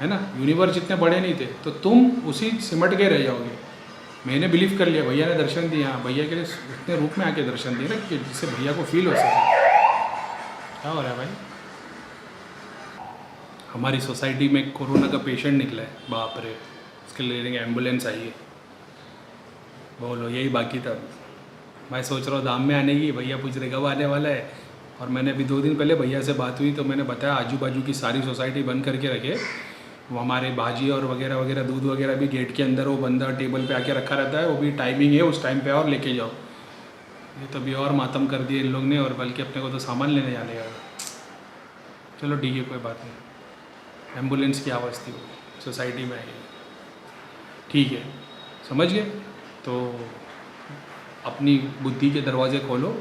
है ना, यूनिवर्स इतने बड़े नहीं थे, तो तुम उसी सिमट के रह जाओगे। मैंने बिलीव कर लिया भैया ने दर्शन दिया, भैया के लिए इतने रूप में आके दर्शन दे रहे कि जिससे भैया को फील हो सके। क्या हो रहा है भाई? हमारी सोसाइटी में कोरोना का पेशेंट निकला है, बाप रे, उसके लिए एम्बुलेंस आई है। बोलो यही बाकी था। मैं सोच रहा हूँ धाम में आने की, भैया पूछ रहे कब आने वाला है। और मैंने अभी 2 दिन पहले भैया से बात हुई तो मैंने बताया आजू बाजू की सारी सोसाइटी बंद करके रखे, वो हमारे भाजी और वगैरह वगैरह दूध वगैरह भी गेट के अंदर वो बंदा टेबल पे आके रखा रहता है, वो भी टाइमिंग है, उस टाइम पे और लेके जाओ। ये तो अभी और मातम कर दिए इन लोग ने, और बल्कि अपने को तो सामान लेने जाने का। चलो ठीक है, कोई बात नहीं। एम्बुलेंस की आवाज़ थी, वो सोसाइटी में आई। ठीक है, समझ गए? तो अपनी बुद्धि के दरवाजे खोलो,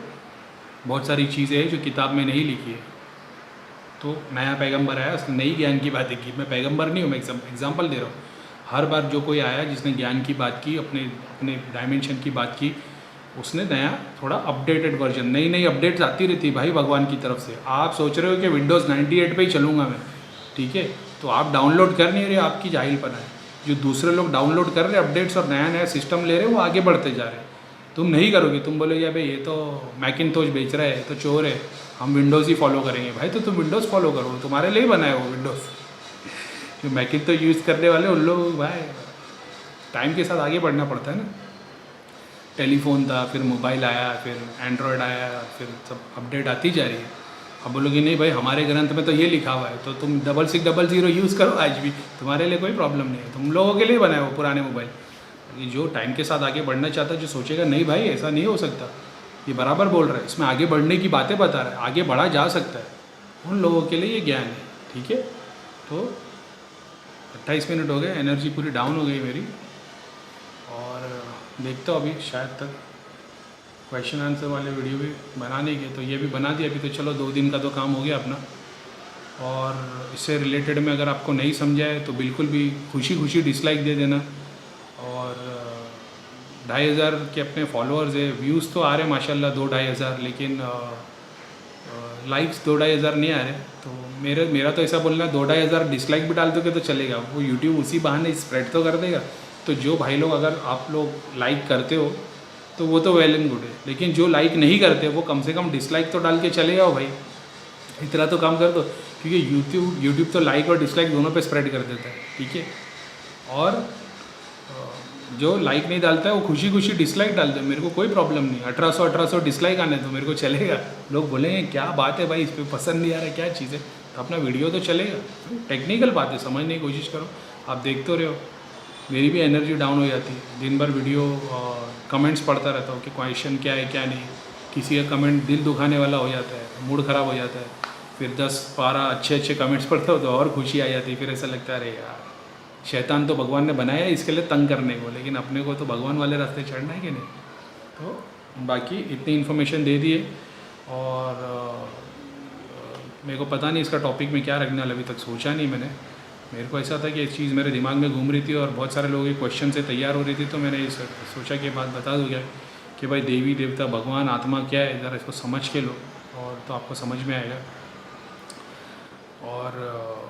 बहुत सारी चीज़ें हैं जो किताब में नहीं लिखी है। तो नया पैगंबर आया, उसने नई ज्ञान की बातें की। मैं पैगंबर नहीं हूँ, मैं एग्जांपल दे रहा हूँ। हर बार जो कोई आया जिसने ज्ञान की बात की, अपने अपने डायमेंशन की बात की, उसने नया थोड़ा अपडेटेड वर्जन, नई नई अपडेट्स आती रहती भाई भगवान की तरफ से। आप सोच रहे हो कि विंडोज़ 98 पे ही चलूँगा मैं, ठीक है, तो आप डाउनलोड कर नहीं रहे, आपकी जाहिलपना है। जो दूसरे लोग डाउनलोड कर रहे अपडेट्स और नया नया सिस्टम ले रहे, वो आगे बढ़ते जा रहे। तुम नहीं करोगे, तुम बोलोगे भाई ये तो मैकिनतोश बेच रहा है, तो चोर है, हम विंडोज़ ही फॉलो करेंगे। भाई तो तुम विंडोज़ फॉलो करो, तुम्हारे लिए बना है वो विंडोज़। जो मैकिनतोश यूज़ करने वाले उन लोग भाई टाइम के साथ आगे बढ़ना पड़ता है ना। टेलीफोन था, फिर मोबाइल आया, फिर एंड्रॉयड आया, फिर सब अपडेट आती जा रही है। अब बोलोगे नहीं भाई हमारे ग्रंथ में तो ये लिखा हुआ है, तो तुम 6600 यूज़ करो आज भी, तुम्हारे लिए कोई प्रॉब्लम नहीं है। तुम लोगों के लिए बना है वो पुराने मोबाइल। जो टाइम के साथ आगे बढ़ना चाहता है, जो सोचेगा नहीं भाई ऐसा नहीं हो सकता, ये बराबर बोल रहा है, इसमें आगे बढ़ने की बातें बता रहा है, आगे बढ़ा जा सकता है, उन लोगों के लिए ये ज्ञान है। ठीक है, तो 28 मिनट हो गए, एनर्जी पूरी डाउन हो गई मेरी, और देखता हूँ अभी शायद तक क्वेश्चन आंसर वाले वीडियो भी बनाने के, तो ये भी बना दिया अभी। तो चलो 2 दिन का तो काम हो गया अपना। और इससे रिलेटेड में अगर आपको नहीं समझा है तो बिल्कुल भी खुशी खुशी डिसलाइक दे देना। और 2500 के अपने फॉलोअर्स है, व्यूज़ तो आ रहे माशाल्लाह 2-2.5 हज़ार, लेकिन लाइक्स 2-2.5 हज़ार नहीं आ रहे। तो मेरा तो ऐसा बोलना 2-2.5 हज़ार डिसलाइक भी डाल दोगे तो चलेगा, वो यूट्यूब उसी बहाने स्प्रेड तो कर देगा। तो जो भाई लोग, अगर आप लोग लाइक करते हो तो वो तो वेल एंड गुड है, लेकिन जो लाइक नहीं करते वो कम से कम डिसलाइक तो डाल के चले जाओ भाई, इतना तो काम कर दो। क्योंकि यूट्यूब तो लाइक और डिसलाइक दोनों पे स्प्रेड कर देता है। ठीक है, और जो लाइक नहीं डालता है वो खुशी खुशी डिसलाइक डाल दे, मेरे को कोई प्रॉब्लम नहीं। 1800 डिसलाइक आने तो मेरे को चलेगा। लोग बोलेंगे क्या बात है भाई, इस पर पसंद नहीं आ रहा है, क्या चीज़ है, तो अपना वीडियो तो चलेगा। टेक्निकल बात है, समझने की कोशिश करो। आप देखते रहे हो, मेरी भी एनर्जी डाउन हो जाती है, दिन भर वीडियो कमेंट्स पढ़ता रहता हूँ कि क्वेश्चन क्या है क्या नहीं। किसी का कमेंट दिल दुखाने वाला हो जाता है, मूड ख़राब हो जाता है, फिर 10-12 अच्छे कमेंट्स पढ़ते हो तो और खुशी आ जाती है। फिर ऐसा लगता है अरे यार, शैतान तो भगवान ने बनाया है इसके लिए तंग करने को, लेकिन अपने को तो भगवान वाले रास्ते चढ़ना है कि नहीं। तो बाकी इतनी इन्फॉर्मेशन दे दिए। और मेरे को पता नहीं इसका टॉपिक में क्या रखने वाला, अभी तक सोचा नहीं मैंने। मेरे को ऐसा था कि एक चीज़ मेरे दिमाग में घूम रही थी और बहुत सारे लोग एक क्वेश्चन से तैयार हो रही थी, तो मैंने सोचा कि बात बता दूँ क्या कि भाई देवी देवता भगवान आत्मा क्या है, ज़रा इसको समझ के लो और तो आपको समझ में आएगा। और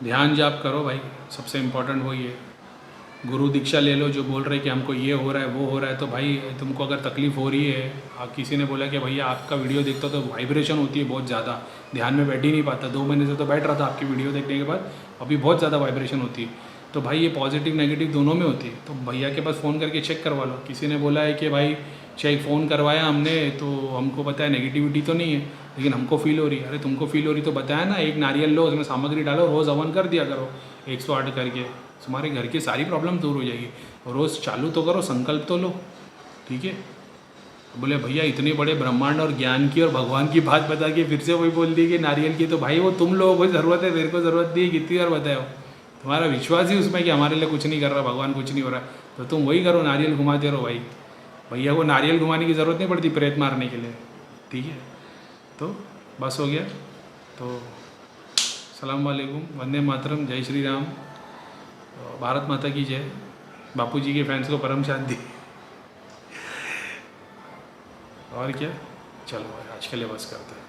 ध्यान जाप करो भाई, सबसे इम्पोर्टेंट वही है। गुरु दीक्षा ले लो, जो बोल रहे कि हमको ये हो रहा है वो हो रहा है, तो भाई तुमको अगर तकलीफ़ हो रही है, किसी ने बोला कि भैया आपका वीडियो देखता तो वाइब्रेशन होती है बहुत ज़्यादा, ध्यान में बैठ ही नहीं पाता, 2 महीने से तो बैठ रहा था आपकी वीडियो देखने के बाद, अभी बहुत ज़्यादा वाइब्रेशन होती है, तो भाई ये पॉजिटिव नेगेटिव दोनों में होती है, तो भैया के पास फ़ोन करके चेक करवा लो। किसी ने बोला है कि भाई चेक फ़ोन करवाया हमने तो हमको पता है नेगेटिविटी तो नहीं है, लेकिन हमको फील हो रही है। अरे तुमको फील हो रही तो बताया ना, एक नारियल लो, उसमें सामग्री डालो, रोज़ हवन कर दिया करो 108 करके, तुम्हारे घर की सारी प्रॉब्लम दूर हो जाएगी। रोज़ चालू तो करो, संकल्प तो लो, ठीक है। बोले भैया इतने बड़े ब्रह्मांड और ज्ञान की और भगवान की बात बता के फिर से वही बोल दी कि नारियल की, तो भाई वो तुम लोगों को ज़रूरत है, मेरे को ज़रूरत नहीं है, कितनी बार बताया हो। तुम्हारा विश्वास ही उसमें कि हमारे लिए कुछ नहीं कर रहा भगवान, कुछ नहीं हो रहा, तो तुम वही करो, नारियल घुमाते रहो भाई। भैया को नारियल घुमाने की ज़रूरत नहीं पड़ती प्रेत मारने के लिए, ठीक है। तो बस हो गया। तो सलाम वालेकुम, वंदे मातरम, जय श्री राम, भारत माता की जय, बापू जी के फैंस को परम शांति। और क्या, चलो आज के लिए बस करते हैं।